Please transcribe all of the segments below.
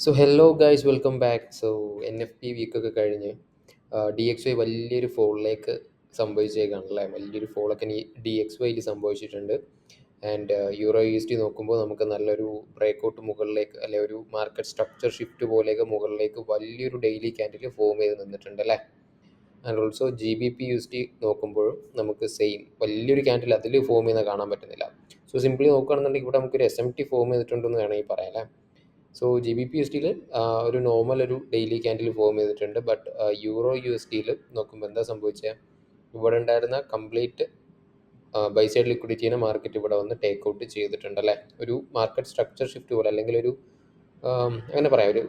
So hello guys, welcome back. So NFT വീക്കൊക്കെ കഴിഞ്ഞ് D X Y വലിയൊരു ഫോളിലേക്ക് സംഭവിച്ചേക്കാണല്ലേ. വലിയൊരു ഫോളൊക്കെ D X വൈയിൽ സംഭവിച്ചിട്ടുണ്ട്. And euro U S T നോക്കുമ്പോൾ നമുക്ക് നല്ലൊരു ബ്രേക്കൗട്ട് മുകളിലേക്ക്, അല്ലെ ഒരു മാർക്കറ്റ് സ്ട്രക്ചർ ഷിഫ്റ്റ് പോലെയൊക്കെ മുകളിലേക്ക് വലിയൊരു ഡെയിലി ക്യാൻഡിൽ ഫോം ചെയ്ത് നിന്നിട്ടുണ്ട് അല്ലേ. And also G B P U S T നോക്കുമ്പോഴും നമുക്ക് സെയിം വലിയൊരു ക്യാൻഡിൽ അതിൽ ഫോം ചെയ്യുന്ന കാണാൻ പറ്റുന്നില്ല. സോ സിംപ്ലി നോക്കുകയാണെന്നുണ്ടെങ്കിൽ ഇവിടെ നമുക്കൊരു SMT ഫോം ചെയ്തിട്ടുണ്ടെന്ന് വേണമെങ്കിൽ പറയാം അല്ലേ. So G B P U S ടിയിൽ ഒരു നോർമൽ ഒരു ഡെയിലി ക്യാൻഡിൽ ഫോം ചെയ്തിട്ടുണ്ട്. ബട്ട് യൂറോ യു എസ് ടിയിൽ നോക്കുമ്പോൾ എന്താ സംഭവിച്ചത്, ഇവിടെ ഉണ്ടായിരുന്ന കംപ്ലീറ്റ് ബൈ സൈഡ് ലിക്വിഡിറ്റീനെ മാർക്കറ്റ് ഇവിടെ വന്ന് ടേക്ക് ഔട്ട് ചെയ്തിട്ടുണ്ട് അല്ലേ. ഒരു മാർക്കറ്റ് സ്ട്രക്ചർ ഷിഫ്റ്റ് പോലെ, അല്ലെങ്കിൽ ഒരു അങ്ങനെ പറയാം, ഒരു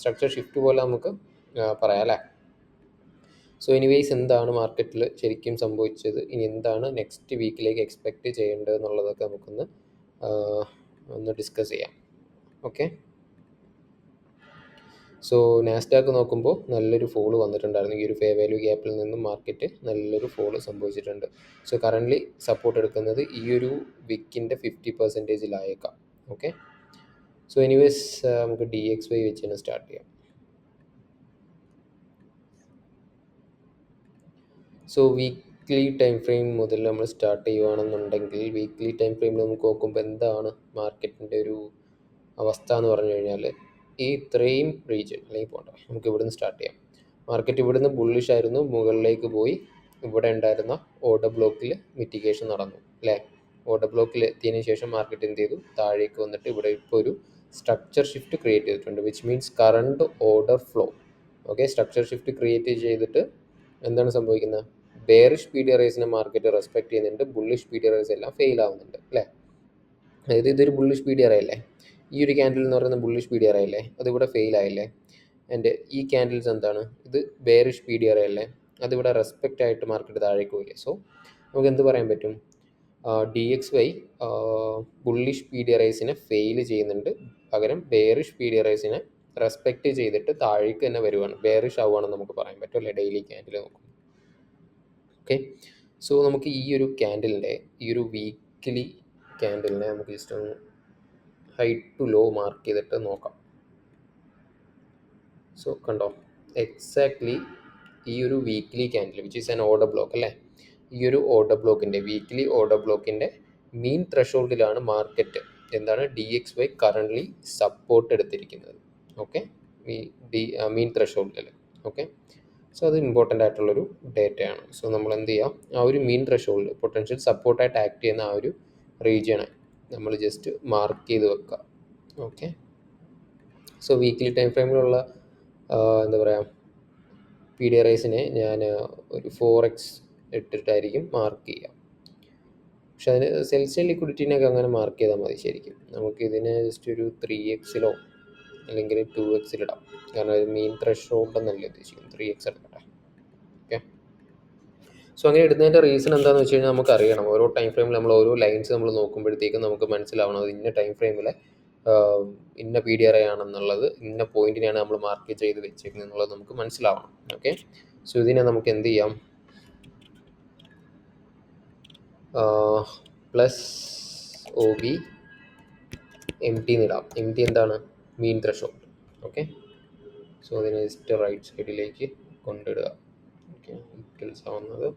സ്ട്രക്ചർ ഷിഫ്റ്റ് പോലെ നമുക്ക് പറയാം അല്ലേ. സോ എനിവേയ്സ്, എന്താണ് മാർക്കറ്റിൽ ശരിക്കും സംഭവിച്ചത്, ഇനി എന്താണ് നെക്സ്റ്റ് വീക്കിലേക്ക് എക്സ്പെക്റ്റ് ചെയ്യേണ്ടത് എന്നുള്ളതൊക്കെ നമുക്കൊന്ന് ഒന്ന് ഡിസ്കസ് ചെയ്യാം. ഓക്കെ. സോ നാസ്ഡാക്ക് നോക്കുമ്പോൾ നല്ലൊരു ഫോള് വന്നിട്ടുണ്ടായിരുന്നു. ഈ ഒരു ഫെയർ വാല്യൂ ഗ്യാപ്പിൽ നിന്നും മാർക്കറ്റ് നല്ലൊരു ഫോള് സംഭവിച്ചിട്ടുണ്ട്. സോ കറൻ്റ്ലി സപ്പോർട്ട് എടുക്കുന്നത് ഈ ഒരു വിക്കിൻ്റെ 50%-ലായേക്കാം. ഓക്കെ. സോ എനിവേസ്, നമുക്ക് ഡി എക്സ് വൈ വെച്ച് തന്നെ സ്റ്റാർട്ട് ചെയ്യാം. സോ വീക്ക്ലി ടൈം ഫ്രെയിം മുതൽ നമ്മൾ സ്റ്റാർട്ട് ചെയ്യുകയാണെന്നുണ്ടെങ്കിൽ, വീക്ക്ലി ടൈം ഫ്രെയിമിൽ നമുക്ക് നോക്കുമ്പോൾ എന്താണ് മാർക്കറ്റിൻ്റെ ഒരു അവസ്ഥ എന്ന് പറഞ്ഞു കഴിഞ്ഞാൽ, ഈ ഇത്രയും റീജിയൻ അല്ലെങ്കിൽ പോകണ്ട, നമുക്ക് ഇവിടുന്ന് സ്റ്റാർട്ട് ചെയ്യാം. മാർക്കറ്റ് ഇവിടുന്ന് ബുള്ളിഷ് ആയിരുന്നു, മുകളിലേക്ക് പോയി ഇവിടെ ഉണ്ടായിരുന്ന ഓർഡർ ബ്ലോക്കിൽ മിറ്റിഗേഷൻ നടന്നു അല്ലേ. ഓർഡർ ബ്ലോക്കിൽ എത്തിയതിന് ശേഷം മാർക്കറ്റ് എന്ത് ചെയ്തു, താഴേക്ക് വന്നിട്ട് ഇവിടെ ഇപ്പോൾ ഒരു സ്ട്രക്ചർ ഷിഫ്റ്റ് ക്രിയേറ്റ് ചെയ്തിട്ടുണ്ട്, which means current order flow. Okay, structure shift create ചെയ്തിട്ട് എന്താണ് സംഭവിക്കുന്നത്, ബെയറിഷ് PDRIസിനെ മാർക്കറ്റ് റെസ്പെക്ട് ചെയ്യുന്നുണ്ട്, ബുള്ളിഷ് PDRIസ് എല്ലാം ഫെയിൽ ആവുന്നുണ്ട് അല്ലേ. അതായത് ഇതൊരു ബുള്ളിഷ് PDRI അല്ലേ, ഈ ഒരു ക്യാൻഡിൽ എന്ന് പറയുന്നത് ബുള്ളിഷ് PDRI അല്ലേ, അതിവിടെ ഫെയിൽ ആയില്ലേ. ആൻഡ് ഈ ക്യാൻഡിൽസ് എന്താണ്, ഇത് ബെയറിഷ് PDRI അല്ലേ, അതിവിടെ റെസ്പെക്റ്റ് ആയിട്ട് മാർക്കറ്റ് താഴേക്ക് പോയില്ലേ. സോ നമുക്ക് എന്ത് പറയാൻ പറ്റും, ഡി എക്സ് വൈ ബുള്ളിഷ് PDRIസിനെ ഫെയിൽ ചെയ്യുന്നുണ്ട്, പകരം ബെയറിഷ് PDRIസിനെ റെസ്പെക്റ്റ് ചെയ്തിട്ട് താഴേക്ക് തന്നെ വരുവാണ്, ബെയറിഷ് ആവുകയാണെന്ന് നമുക്ക് പറയാൻ പറ്റും അല്ലേ, ഡെയിലി ക്യാൻഡിൽ നോക്കും. ഓക്കെ. സോ നമുക്ക് ഈ ഒരു ക്യാൻഡിലിൻ്റെ, ഈ ഒരു വീക്ക്ലി ക്യാൻഡിലിനെ നമുക്ക് ജസ്റ്റ് ഒന്ന് ഹൈ ടു ലോ മാർക്ക് ചെയ്തിട്ട് നോക്കാം. സോ കണ്ടോ, എക്സാക്ട്ലി ഈ ഒരു weekly candle which is an order block അല്ലേ, ഈ ഒരു ഓർഡർ ബ്ലോക്കിൻ്റെ, വീക്ക്ലി ഓർഡർ ബ്ലോക്കിൻ്റെ മീൻ ത്രഷോൾഡിലാണ് മാർക്കറ്റ് എന്താണ് D X Y currently support എടുത്തിരിക്കുന്നത്. ഓക്കെ, മീൻ ത്രഷോൾഡിൽ. ഓക്കെ. സോ അത് ഇമ്പോർട്ടൻ്റ് ആയിട്ടുള്ളൊരു ഡേറ്റയാണ്. സോ നമ്മൾ എന്ത് ചെയ്യാം, ആ ഒരു മീൻ ത്രഷോൾഡ് പൊട്ടൻഷ്യൽ സപ്പോർട്ടായിട്ട് ആക്ട് ചെയ്യുന്ന ആ ഒരു റീജിയനെ നമ്മൾ ജസ്റ്റ് മാർക്ക് ചെയ്ത് വെക്കുക. ഓക്കെ. സോ വീക്ക്ലി ടൈം ഫ്രെയിമിലുള്ള എന്താ പറയുക, PDRIസിനെ ഞാൻ ഒരു 4x ഇട്ടിട്ടായിരിക്കും മാർക്ക് ചെയ്യുക. പക്ഷെ അതിന് സെൽസിയൽ ലിക്വിഡിറ്റിനൊക്കെ അങ്ങനെ മാർക്ക് ചെയ്താൽ മതി ശരിക്കും. നമുക്ക് ഇതിനെ ജസ്റ്റ് ഒരു 3xലോ അല്ലെങ്കിൽ 2xലിടാം, കാരണം ഒരു മീൻ ത്രഷോൾഡ് എന്നല്ലേ ഉദ്ദേശിക്കുന്നത്, 3x എടുക്കട്ടെ. ഓക്കെ. സോ അങ്ങനെ ഇടുന്നതിൻ്റെ റീസൺ എന്താണെന്ന് വെച്ച് കഴിഞ്ഞാൽ, നമുക്ക് അറിയണം ഓരോ ടൈം ഫ്രെയിമിൽ നമ്മൾ ഓരോ ലൈൻസ് നമ്മൾ നോക്കുമ്പോഴത്തേക്കും നമുക്ക് മനസ്സിലാവണം അത് ഇന്ന ടൈം ഫ്രെയിമിലെ ഇന്ന PDRI ആണെന്നുള്ളത്, ഇന്ന പോയിന്റിനെയാണ് നമ്മൾ മാർക്ക് ചെയ്ത് വെച്ചേക്കുന്നത് എന്നുള്ളത് നമുക്ക് മനസ്സിലാവണം. ഓക്കെ. സോ ഇതിനെ നമുക്ക് എന്ത് ചെയ്യാം, പ്ലസ് OB MT എന്നിടാം. MT എന്താണ്, മീൻ ത്രഷോൾഡ്. ഓക്കെ. സോ അതിനെ ജസ്റ്റ് റൈറ്റ് സൈഡിലേക്ക് കൊണ്ടിടുക. ഓക്കെ, ഈക്വൽസ് ആവുന്നത്,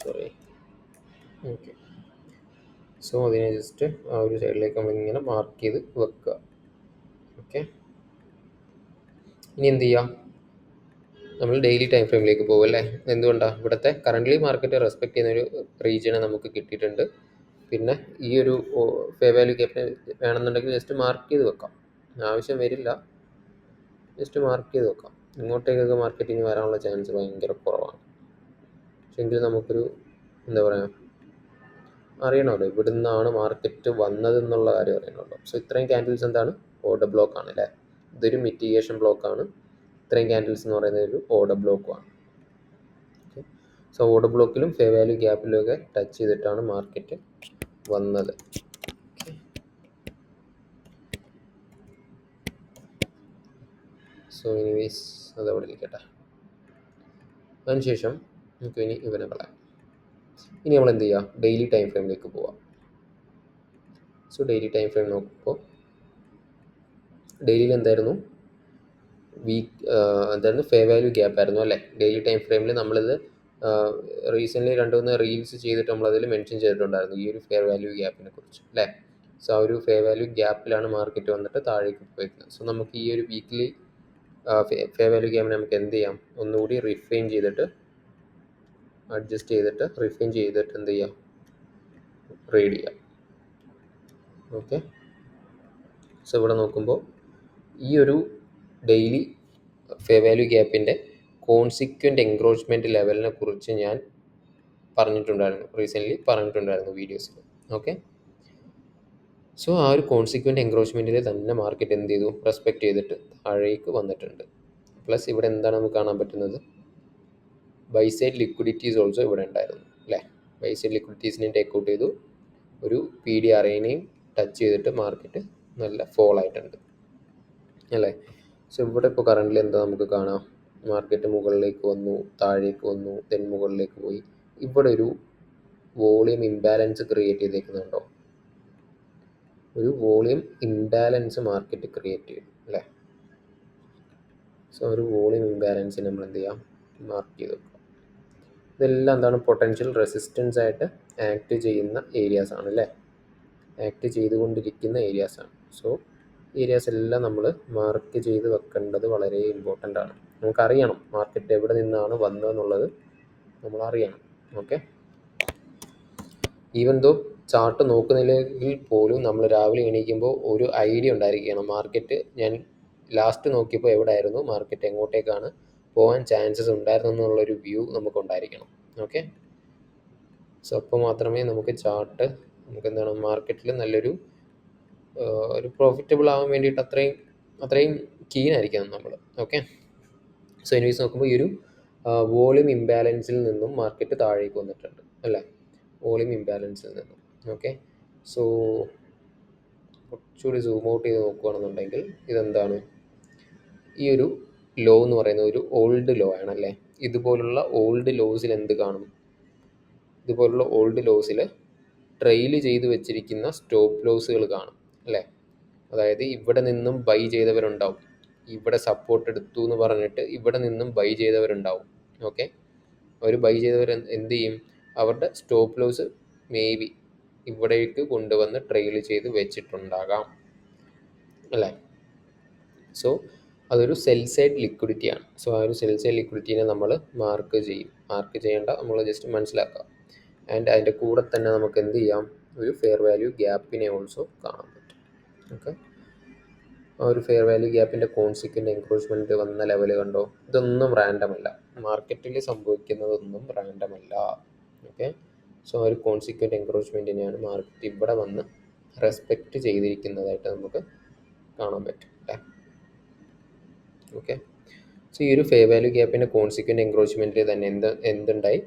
സോറി. ഓക്കെ. സോ അതിനെ ജസ്റ്റ് ആ ഒരു സൈഡിലേക്ക് നമ്മളിങ്ങനെ മാർക്ക് ചെയ്ത് വെക്കുക. ഓക്കെ. ഇനി എന്ത് ചെയ്യാം, നമ്മൾ ഡെയിലി ടൈം ഫ്രെയിമിലേക്ക് പോകും അല്ലേ. എന്തുകൊണ്ടാണ്, ഇവിടുത്തെ കറൻ്റ്ലി മാർക്കറ്റ് റെസ്പെക്ട് ചെയ്യുന്ന ഒരു റീജിയനെ നമുക്ക് കിട്ടിയിട്ടുണ്ട്. പിന്നെ ഈ ഒരു ഫെയർ വാല്യൂ ഗ്യാപ്പിന് വേണമെന്നുണ്ടെങ്കിൽ ജസ്റ്റ് മാർക്ക് ചെയ്ത് വെക്കാം, ആവശ്യം വരില്ല, ജസ്റ്റ് മാർക്ക് ചെയ്ത് വെക്കാം. ഇങ്ങോട്ടേക്കൊക്കെ മാർക്കറ്റിന് വരാനുള്ള ചാൻസ് ഭയങ്കര കുറവാണ്. പക്ഷെ എങ്കിൽ നമുക്കൊരു എന്താ പറയുക, അറിയണമല്ലോ ഇവിടെ നിന്നാണ് മാർക്കറ്റ് വന്നതെന്നുള്ള കാര്യം അറിയണമല്ലോ. സോ ഇത്രയും ക്യാൻഡിൽസ് എന്താണ്, ഓർഡർ ബ്ലോക്ക് ആണ് അല്ലേ, ഇതൊരു മിറ്റിഗേഷൻ ബ്ലോക്കാണ്. ഇത്രയും ക്യാൻഡിൽസ് എന്ന് പറയുന്നത് ഒരു ഓർഡർ ബ്ലോക്കുമാണ്. ഓക്കെ. സോ ഓർഡർ ബ്ലോക്കിലും ഫെയർ വാല്യൂ ഗ്യാപ്പിലും ഒക്കെ ടച്ച് ചെയ്തിട്ടാണ് മാർക്കറ്റ് വന്നത്. സോ എനിവേസ് അതവിടെ ഇരിക്കട്ടെ. അതിനുശേഷം നമുക്ക് ഇനി ഇവനെ കളയാം. ഇനി നമ്മൾ എന്ത് ചെയ്യുക, ഡെയിലി ടൈം ഫ്രെയിമിലേക്ക് പോവാം. സോ ഡെയിലി ടൈം ഫ്രെയിം നോക്കുമ്പോൾ ഡെയിലിയിൽ എന്തായിരുന്നു, എന്തായിരുന്നു, ഫെയർ വാല്യൂ ഗ്യാപ്പ് ആയിരുന്നു അല്ലേ. ഡെയിലി ടൈം ഫ്രെയിമിൽ നമ്മളിത് റീസെൻ്റ്ലി 2-3 റീൽസ് ചെയ്തിട്ട് നമ്മളതിൽ മെൻഷൻ ചെയ്തിട്ടുണ്ടായിരുന്നു ഈ ഒരു ഫെയർ വാല്യൂ ഗ്യാപ്പിനെ കുറിച്ച് അല്ലേ. സോ ആ ഒരു ഫെയർ വാല്യൂ ഗ്യാപ്പിലാണ് മാർക്കറ്റ് വന്നിട്ട് താഴേക്ക് പോയിരിക്കുന്നത്. സോ നമുക്ക് ഈ ഒരു വീക്ക്ലി ഫെയർ വാല്യൂ ഗ്യാപ്പിനെ നമുക്ക് എന്ത് ചെയ്യാം, ഒന്നുകൂടി റിഫൈൻ ചെയ്തിട്ട് അഡ്ജസ്റ്റ് ചെയ്തിട്ട് റിഫൈൻ ചെയ്തിട്ട് എന്ത് ചെയ്യാം, റീഡ് ചെയ്യാം. ഓക്കെ, സോ ഇവിടെ നോക്കുമ്പോൾ ഈ ഒരു ഡെയിലി ഫെയർ വാല്യൂ ഗ്യാപ്പിൻ്റെ കോൺസിക്വൻ്റ് എൻക്രോച്ച്മെൻറ്റ് ലെവലിനെ കുറിച്ച് ഞാൻ പറഞ്ഞിട്ടുണ്ടായിരുന്നു, റീസെൻ്റ്ലി പറഞ്ഞിട്ടുണ്ടായിരുന്നു വീഡിയോസിൽ. ഓക്കെ, സോ ആ ഒരു കോൺസിക്വൻ്റ് എൻക്രോച്ച്മെൻറ്റിൽ തന്നെ മാർക്കറ്റ് എന്ത് ചെയ്തു, റെസ്പെക്റ്റ് ചെയ്തിട്ട് താഴേക്ക് വന്നിട്ടുണ്ട്. പ്ലസ് ഇവിടെ എന്താണ് നമുക്ക് കാണാൻ പറ്റുന്നത്, ബൈ സൈഡ് ലിക്വിഡിറ്റീസ് ഓൾസോ ഇവിടെ ഉണ്ടായിരുന്നു അല്ലേ. ബൈ സൈഡ് ലിക്വിഡിറ്റീസിനെയും ടേക്ക് ഔട്ട് ചെയ്തു, ഒരു PDRAനെയും ടച്ച് ചെയ്തിട്ട് മാർക്കറ്റ് നല്ല ഫോൾ ആയിട്ടുണ്ട് അല്ലേ. സോ ഇവിടെ ഇപ്പോൾ കറൻ്റ് എന്താ നമുക്ക് കാണാം, മാർക്കറ്റ് മുകളിലേക്ക് വന്നു, താഴേക്ക് വന്നു, ദെൻ മുകളിലേക്ക് പോയി. ഇവിടെ ഒരു വോളിയം ഇംബാലൻസ് ക്രിയേറ്റ് ചെയ്തേക്കുന്നുണ്ടോ, ഒരു വോളിയം ഇംബാലൻസ് മാർക്കറ്റ് ക്രിയേറ്റ് ചെയ്യും അല്ലേ. സോ ഒരു വോളിയം ഇംബാലൻസ് നമ്മൾ എന്ത് ചെയ്യാം, മാർക്ക് ചെയ്ത് വെക്കുക. ഇതെല്ലാം എന്താണ്, പൊട്ടൻഷ്യൽ റെസിസ്റ്റൻസ് ആയിട്ട് ആക്ട് ചെയ്യുന്ന ഏരിയാസ് ആണ് അല്ലേ, ആക്ട് ചെയ്തുകൊണ്ടിരിക്കുന്ന ഏരിയാസാണ്. സോ ഏരിയാസ് എല്ലാം നമ്മൾ മാർക്ക് ചെയ്ത് വെക്കേണ്ടത് വളരെ ഇമ്പോർട്ടൻ്റ് ആണ്. നമുക്കറിയണം മാർക്കറ്റ് എവിടെ നിന്നാണ് വന്നതെന്നുള്ളത് നമ്മൾ അറിയണം. ഓക്കെ, ഈവൻ ദോ ചാർട്ട് നോക്കുന്നില്ലെങ്കിൽ പോലും നമ്മൾ രാവിലെ എണീക്കുമ്പോൾ ഒരു ഐഡിയ ഉണ്ടായിരിക്കണം, മാർക്കറ്റ് ഞാൻ ലാസ്റ്റ് നോക്കിയപ്പോൾ എവിടെ ആയിരുന്നു, മാർക്കറ്റ് എങ്ങോട്ടേക്കാണ് പോകാൻ ചാൻസസ് ഉണ്ടായിരുന്നു എന്നുള്ളൊരു വ്യൂ നമുക്കുണ്ടായിരിക്കണം. ഓക്കെ, സോ അപ്പോൾ മാത്രമേ നമുക്ക് ചാർട്ട് നമുക്ക് എന്താണ് മാർക്കറ്റിൽ നല്ലൊരു ഒരു പ്രോഫിറ്റബിൾ ആവാൻ വേണ്ടിയിട്ട് അത്രയും കീനായിരിക്കണം നമ്മൾ. ഓക്കെ, സോ എനിവേസ് നോക്കുമ്പോൾ ഈ ഒരു വോളിയം ഇംബാലൻസിൽ നിന്നും മാർക്കറ്റ് താഴേക്ക് വന്നിട്ടുണ്ട് അല്ലേ, വോളിയം ഇംബാലൻസിൽ നിന്നും. ഓക്കെ, സോ കുറച്ചുകൂടി സൂം ഔട്ട് ചെയ്ത് നോക്കുകയാണെന്നുണ്ടെങ്കിൽ ഇതെന്താണ്, ഈ ഒരു ലോ എന്ന് പറയുന്നത് ഒരു ഓൾഡ് ലോ ആണല്ലേ. ഇതുപോലുള്ള ഓൾഡ് ലോസിൽ എന്ത് കാണും, ഇതുപോലുള്ള ഓൾഡ് ലോസിൽ ട്രെയിൽ ചെയ്ത് വെച്ചിരിക്കുന്ന സ്റ്റോപ്പ് ലോസുകൾ കാണും അല്ലേ. അതായത് ഇവിടെ നിന്നും ബൈ ചെയ്തവരുണ്ടാവും, ഇവിടെ സപ്പോർട്ട് എടുത്തു എന്ന് പറഞ്ഞിട്ട് ഇവിടെ നിന്നും ബൈ ചെയ്തവരുണ്ടാവും. ഓക്കെ, അവർ ബൈ ചെയ്തവർ എന്ത് ചെയ്യും, അവരുടെ സ്റ്റോപ്പ് ലോസ് മേ ബി ഇവിടേക്ക് കൊണ്ടുവന്ന് ട്രെയിൽ ചെയ്ത് വെച്ചിട്ടുണ്ടാകാം അല്ലേ. സോ അതൊരു സെൽ സൈഡ് ലിക്വിഡിറ്റിയാണ്. സോ ആ ഒരു സെൽ സൈഡ് ലിക്വിഡിറ്റീനെ നമ്മൾ മാർക്ക് ചെയ്യേണ്ട, നമ്മൾ ജസ്റ്റ് മനസ്സിലാക്കുക. ആൻഡ് അതിൻ്റെ കൂടെ തന്നെ നമുക്ക് എന്ത് ചെയ്യാം, ഒരു ഫെയർ വാല്യൂ ഗ്യാപ്പിനെ ഓൾസോ കാണാൻ പറ്റും. ഓക്കെ, ആ ഒരു ഫെയർ വാല്യൂ ഗ്യാപ്പിൻ്റെ കോൺസിക്വൻ്റ് എൻക്രോച്ച്മെൻറ്റ് വന്ന ലെവൽ കണ്ടോ, ഇതൊന്നും റാൻഡം അല്ല, മാർക്കറ്റിൽ സംഭവിക്കുന്നതൊന്നും റാൻഡം അല്ല. ഓക്കെ, സോ ആ ഒരു കോൺസിക്വൻ്റ് എൻക്രോച്ച്മെൻറ്റിനെയാണ് മാർക്കറ്റ് ഇവിടെ വന്ന് റെസ്പെക്റ്റ് ചെയ്തിരിക്കുന്നതായിട്ട് നമുക്ക് കാണാൻ പറ്റും അല്ലേ. ഓക്കെ, സോ ഈ ഒരു ഫെയർ വാല്യൂ ഗ്യാപ്പിൻ്റെ കോൺസിക്വൻ്റ് എൻക്രോച്ച്മെൻറ്റിൽ തന്നെ എന്തുണ്ടായി,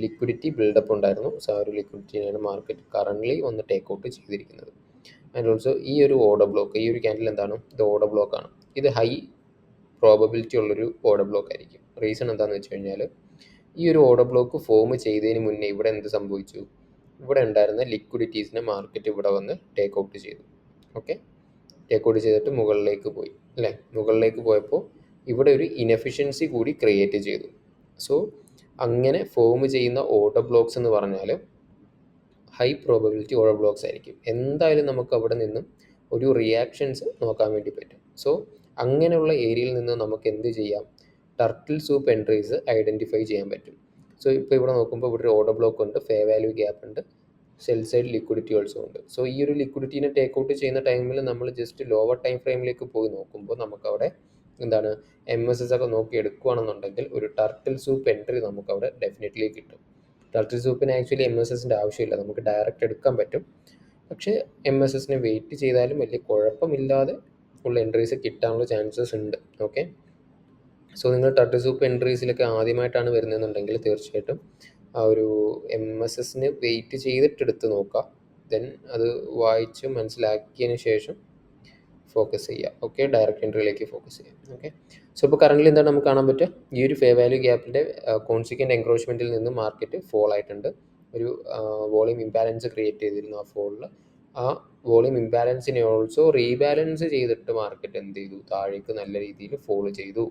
ലിക്വിഡിറ്റി ബിൽഡപ്പ് ഉണ്ടായിരുന്നു. സോ ആ ഒരു ലിക്വിഡിറ്റിയാണ് മാർക്കറ്റ് കറൻ്റ്ലി ഒന്ന് ടേക്ക് ഔട്ട് ചെയ്തിരിക്കുന്നത്. ആൻഡ് ഓൾസോ ഈ ഒരു ഓർഡർ ബ്ലോക്ക്, ഈ ഒരു ക്യാൻഡിൽ എന്താണ്, ഇത് ഓർഡർ ബ്ലോക്കാണ്. ഇത് ഹൈ പ്രോബബിലിറ്റി ഉള്ളൊരു ഓർഡർ ബ്ലോക്ക് ആയിരിക്കും. റീസൺ എന്താണെന്ന് വെച്ച് കഴിഞ്ഞാൽ, ഈ ഒരു ഓർഡർ ബ്ലോക്ക് ഫോം ചെയ്തതിന് മുന്നേ ഇവിടെ എന്ത് സംഭവിച്ചു, ഇവിടെ ഉണ്ടായിരുന്ന ലിക്വിഡിറ്റീസിനെ മാർക്കറ്റ് ഇവിടെ വന്ന് ടേക്ക് ഔട്ട് ചെയ്തു. ഓക്കെ, ടേക്ക് ഔട്ട് ചെയ്തിട്ട് മുകളിലേക്ക് പോയി അല്ലേ. മുകളിലേക്ക് പോയപ്പോൾ ഇവിടെ ഒരു ഇനെഫിഷ്യൻസി കൂടി ക്രിയേറ്റ് ചെയ്തു. സോ അങ്ങനെ ഫോം ചെയ്യുന്ന ഓർഡർ ബ്ലോക്സ് എന്ന് പറഞ്ഞാൽ ഹൈ പ്രോബബിലിറ്റി ഓർഡർ ബ്ലോക്സ് ആയിരിക്കും. എന്തായാലും നമുക്ക് അവിടെ നിന്നും ഒരു റിയാക്ഷൻസ് നോക്കാൻ വേണ്ടി പറ്റും. സോ അങ്ങനെയുള്ള ഏരിയയിൽ നിന്ന് നമുക്ക് എന്ത് ചെയ്യാം, ടർട്ടിൽ സൂപ്പ് എൻട്രീസ് ഐഡൻറ്റിഫൈ ചെയ്യാൻ പറ്റും. സോ ഇപ്പോൾ ഇവിടെ നോക്കുമ്പോൾ ഇവിടെ ഒരു ഓർഡർ ബ്ലോക്ക് ഉണ്ട്, ഫെയർ വാല്യൂ ഗ്യാപ്പ് ഉണ്ട്, സെൽ സൈഡ് ലിക്വിഡിറ്റി ഓൾസോ ഉണ്ട്. സോ ഈ ഒരു ലിക്വിഡിറ്റീനെ ടേക്ക് ഔട്ട് ചെയ്യുന്ന ടൈമിൽ നമ്മൾ ജസ്റ്റ് ലോവർ ടൈം ഫ്രെയിമിലേക്ക് പോയി നോക്കുമ്പോൾ നമുക്കവിടെ എന്താണ് MSS ഒക്കെ നോക്കി എടുക്കുകയാണെന്നുണ്ടെങ്കിൽ ഒരു ടർട്ടിൽ സൂപ്പ് എൻട്രി നമുക്കവിടെ ഡെഫിനറ്റ്ലി കിട്ടും. ടർട്ടിൽ സൂപ്പിന് ആക്ച്വലി MSSൻ്റെ ആവശ്യമില്ല, നമുക്ക് ഡയറക്റ്റ് എടുക്കാൻ പറ്റും. പക്ഷേ MSSനെ വെയിറ്റ് ചെയ്താലും വലിയ കുഴപ്പമില്ലാതെ ഉള്ള എൻട്രീസ് കിട്ടാനുള്ള ചാൻസസ് ഉണ്ട്. ഓക്കെ, സോ നിങ്ങൾ ടർട്ടിൽ സൂപ്പ് എൻട്രീസിലൊക്കെ ആദ്യമായിട്ടാണ് വരുന്നതെന്നുണ്ടെങ്കിൽ തീർച്ചയായിട്ടും ആ ഒരു MSSന് വെയിറ്റ് ചെയ്തിട്ട് എടുത്ത് നോക്കുക. ദെൻ അത് വായിച്ച് മനസ്സിലാക്കിയതിന് ശേഷം ഫോക്കസ് ചെയ്യുക. ഓക്കെ, ഡയറക്റ്റ് എൻട്രിയിലേക്ക് ഫോക്കസ് ചെയ്യാം. ഓക്കെ, സോ ഇപ്പോൾ കറൻ്റ് എന്താണ് നമുക്ക് കാണാൻ പറ്റുക, ഈ ഒരു ഫെയർ വാല്യൂ ഗ്യാപ്പിൻ്റെ കോൺസിക്വൻ്റ് എൻക്രോച്ച്മെൻറ്റിൽ നിന്ന് മാർക്കറ്റ് ഫോൾ ആയിട്ടുണ്ട്. ഒരു വോളിയം ഇംബാലൻസ് ക്രിയേറ്റ് ചെയ്തിരുന്നു ആ ഫോളിൽ. ആ വോളിയം ഇംബാലൻസിനെ ഓൾസോ റീബാലൻസ് ചെയ്തിട്ട് മാർക്കറ്റ് എന്ത് ചെയ്തു, താഴേക്ക് നല്ല രീതിയിൽ ഫോളോ ചെയ്തു.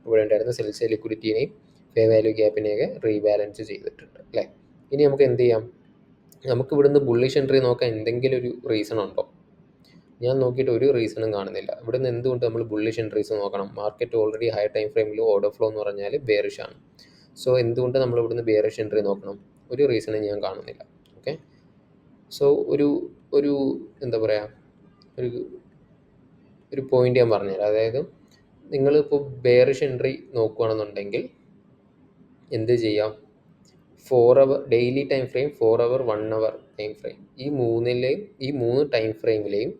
ഇവിടെ ഉണ്ടായിരുന്ന സെൽസ് ലിക്വിഡിറ്റിനെയും ഫെയർ വാല്യൂ ഗ്യാപ്പിനെയൊക്കെ റീബാലൻസ് ചെയ്തിട്ടുണ്ട് അല്ലേ. ഇനി നമുക്ക് എന്ത് ചെയ്യാം, നമുക്ക് ഇവിടുന്ന് ബുള്ളിഷ് എൻട്രി നോക്കാൻ എന്തെങ്കിലും ഒരു റീസൺ ഉണ്ടോ? ഞാൻ നോക്കിയിട്ട് ഒരു റീസണും കാണുന്നില്ല. ഇവിടുന്ന് എന്തുകൊണ്ട് നമ്മൾ ബുള്ളിഷ് എൻട്രീസ് നോക്കണം? മാർക്കറ്റ് ഓൾറെഡി ഹൈ ടൈം ഫ്രെയിമിൽ ഓർഡർ ഫ്ലോ എന്ന് പറഞ്ഞാൽ ബെയറിഷ് ആണ്. സോ എന്തുകൊണ്ട് നമ്മൾ ഇവിടുന്ന് ബെയറിഷ് എൻട്രി നോക്കണം? ഒരു റീസണും ഞാൻ കാണുന്നില്ല. ഓക്കെ, സോ ഒരു ഒരു എന്താ പറയുക, ഒരു ഒരു പോയിന്റ് ഞാൻ പറഞ്ഞുതരാം. അതായത് നിങ്ങളിപ്പോൾ ബെയറിഷ് എൻട്രി നോക്കുകയാണെന്നുണ്ടെങ്കിൽ എന്ത് ചെയ്യാം, 4 അവർ ഡെയിലി ടൈം ഫ്രെയിം, 4 അവർ, 1 അവർ ടൈം ഫ്രെയിം, ഈ മൂന്ന് ടൈം ഫ്രെയിമിലെയും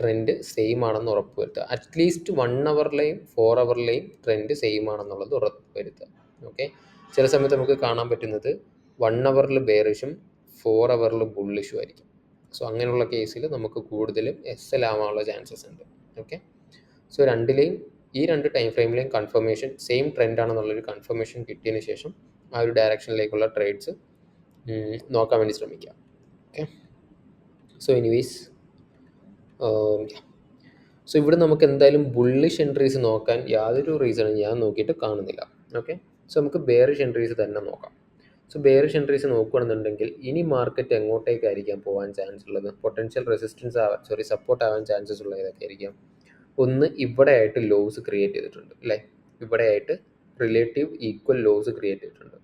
ട്രെൻഡ് സെയിം ആണെന്ന് ഉറപ്പ് വരുത്തുക. അറ്റ്ലീസ്റ്റ് 1 അവറിലെയും 4 അവറിലെയും ട്രെൻഡ് സെയിം ആണെന്നുള്ളത് ഉറപ്പ് വരുത്തുക. ഓക്കെ, ചില സമയത്ത് നമുക്ക് കാണാൻ പറ്റുന്നത് 1 അവറിൽ ബെയറിഷും 4 അവറിൽ ബുള്ളിഷും ആയിരിക്കും. സോ അങ്ങനെയുള്ള കേസിൽ നമുക്ക് കൂടുതലും SL ആവാനുള്ള ചാൻസസ് ഉണ്ട്. ഓക്കെ, സോ ഈ രണ്ട് ടൈം ഫ്രെയിമിലെയും കൺഫർമേഷൻ സെയിം ട്രെൻഡ് ആണെന്നുള്ളൊരു കൺഫർമേഷൻ കിട്ടിയതിന് ശേഷം ആ ഒരു ഡയറക്ഷനിലേക്കുള്ള ട്രേഡ്സ് നോക്കാൻ വേണ്ടി ശ്രമിക്കാം. ഓക്കെ, സോ എനിവേസ് സോ ഇവിടെ നമുക്ക് എന്തായാലും ബുള്ളിഷ് എൻട്രീസ് നോക്കാൻ യാതൊരു റീസണും ഞാൻ നോക്കിയിട്ട് കാണുന്നില്ല. ഓക്കെ, സോ നമുക്ക് ബെയറിഷ് എൻട്രീസ് തന്നെ നോക്കാം. സോ ബെയറിഷ് എൻട്രീസ് നോക്കുകയാണെന്നുണ്ടെങ്കിൽ ഇനി മാർക്കറ്റ് എങ്ങോട്ടേക്കായിരിക്കാം പോകാൻ ചാൻസ് ഉള്ളത്? പൊട്ടൻഷ്യൽ സപ്പോർട്ട് ആവാൻ ചാൻസസ് ഉള്ള ഏതൊക്കെ ആയിരിക്കാം? ഒന്ന്, ഇവിടെ ആയിട്ട് ലോസ് ക്രിയേറ്റ് ചെയ്തിട്ടുണ്ട് അല്ലേ, ഇവിടെ ആയിട്ട് റിലേറ്റീവ് ഈക്വൽ ലോസ് ക്രിയേറ്റ് ചെയ്തിട്ടുണ്ട്.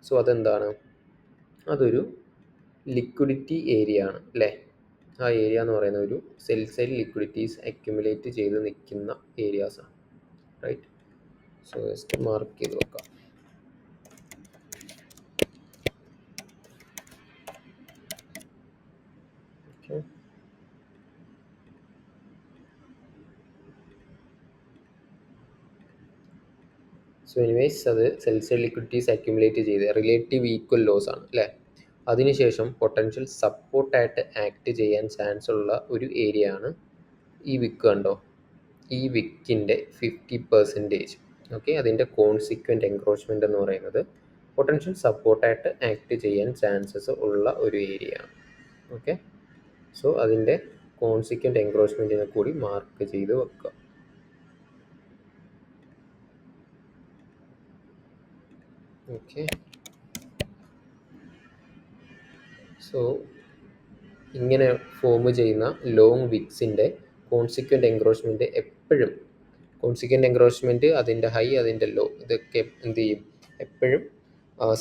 സോ അതെന്താണ്? അതൊരു ലിക്വിഡിറ്റി ഏരിയ ആണ് അല്ലേ. ആ ഏരിയ എന്ന് പറയുന്ന ഒരു സെൽ സൈഡ് ലിക്വിഡിറ്റീസ് അക്യുമുലേറ്റ് ചെയ്ത് നിൽക്കുന്ന ഏരിയാസാണ്, റൈറ്റ്. സോ ജസ്റ്റ് മാർക്ക് ചെയ്ത് വെക്കാം. ഓക്കെ, സോ എനിവേസ് അത് സെൽ സൈഡ് ലിക്വിഡിറ്റീസ് അക്യുമുലേറ്റ് ചെയ്ത് റിലേറ്റീവ് ഈക്വൽ ലോസ് ആണ് അല്ലേ. അതിനുശേഷം പൊട്ടൻഷ്യൽ സപ്പോർട്ടായിട്ട് ആക്ട് ചെയ്യാൻ ചാൻസ് ഉള്ള ഒരു ഏരിയ ആണ് ഈ വിക്ക്. കണ്ടോ, ഈ വിക്കിൻ്റെ 50%. ഓക്കെ, അതിൻ്റെ കോൺസിക്വൻറ്റ് എൻക്രോച്ച്മെൻ്റ് എന്ന് പറയുന്നത് പൊട്ടൻഷ്യൽ സപ്പോർട്ടായിട്ട് ആക്ട് ചെയ്യാൻ ചാൻസസ് ഉള്ള ഒരു ഏരിയ ആണ്. ഓക്കെ, സോ അതിൻ്റെ കോൺസിക്വൻറ്റ് എൻക്രോച്ച്മെൻറ്റിനെ കൂടി മാർക്ക് ചെയ്ത് വെക്കുക. ഓക്കെ, സോ ഇങ്ങനെ ഫോം ചെയ്യുന്ന ലോങ് വിക്സിൻ്റെ കോൺസിക്വൻറ്റ് എൻക്രോച്ച്മെൻറ്റ് എപ്പോഴും അതിൻ്റെ ഹൈ, അതിൻ്റെ ലോ, ഇതൊക്കെ എന്ത് ചെയ്യും, എപ്പോഴും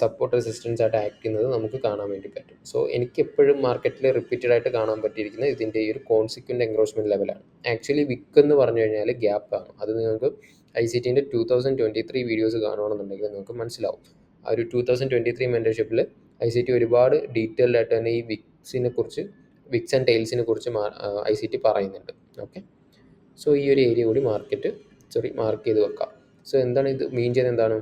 സപ്പോർട്ട് റെസിസ്റ്റൻസ് ആയിട്ട് ആക്ട് ചെയ്യുന്നത് നമുക്ക് കാണാൻ വേണ്ടി പറ്റും. സോ എനിക്ക് എപ്പോഴും മാർക്കറ്റിൽ റിപ്പീറ്റഡ് ആയിട്ട് കാണാൻ പറ്റിയിരിക്കുന്നത് ഇതിൻ്റെ ഈ ഒരു കോൺസിക്വൻറ്റ് എൻക്രോച്ച്മെൻറ്റ് ലെവലാണ്. ആക്ച്വലി വിക്ക് എന്ന് പറഞ്ഞു കഴിഞ്ഞാൽ ഗ്യാപ്പാണ്. അത് നിങ്ങൾക്ക് ICTൻ്റെ 2023 വീഡിയോസ് കാണുകയാണെന്നുണ്ടെങ്കിൽ നിങ്ങൾക്ക് മനസ്സിലാവും. ആ ഒരു 2023 മെൻറ്റർഷിപ്പിൽ ICT ഒരുപാട് ഡീറ്റെയിൽഡ് ആയിട്ട് തന്നെ ഈ വിക്സ് ആൻഡ് ടെയിൽസിനെ കുറിച്ച് ICT പറയുന്നുണ്ട്. ഓക്കെ, സോ ഈ ഒരു ഏരിയ കൂടി മാർക്ക് ചെയ്ത് വെക്കാം. സോ എന്താണ് ഇത് മീൻ ചെയ്യുന്നത്? എന്താണ്,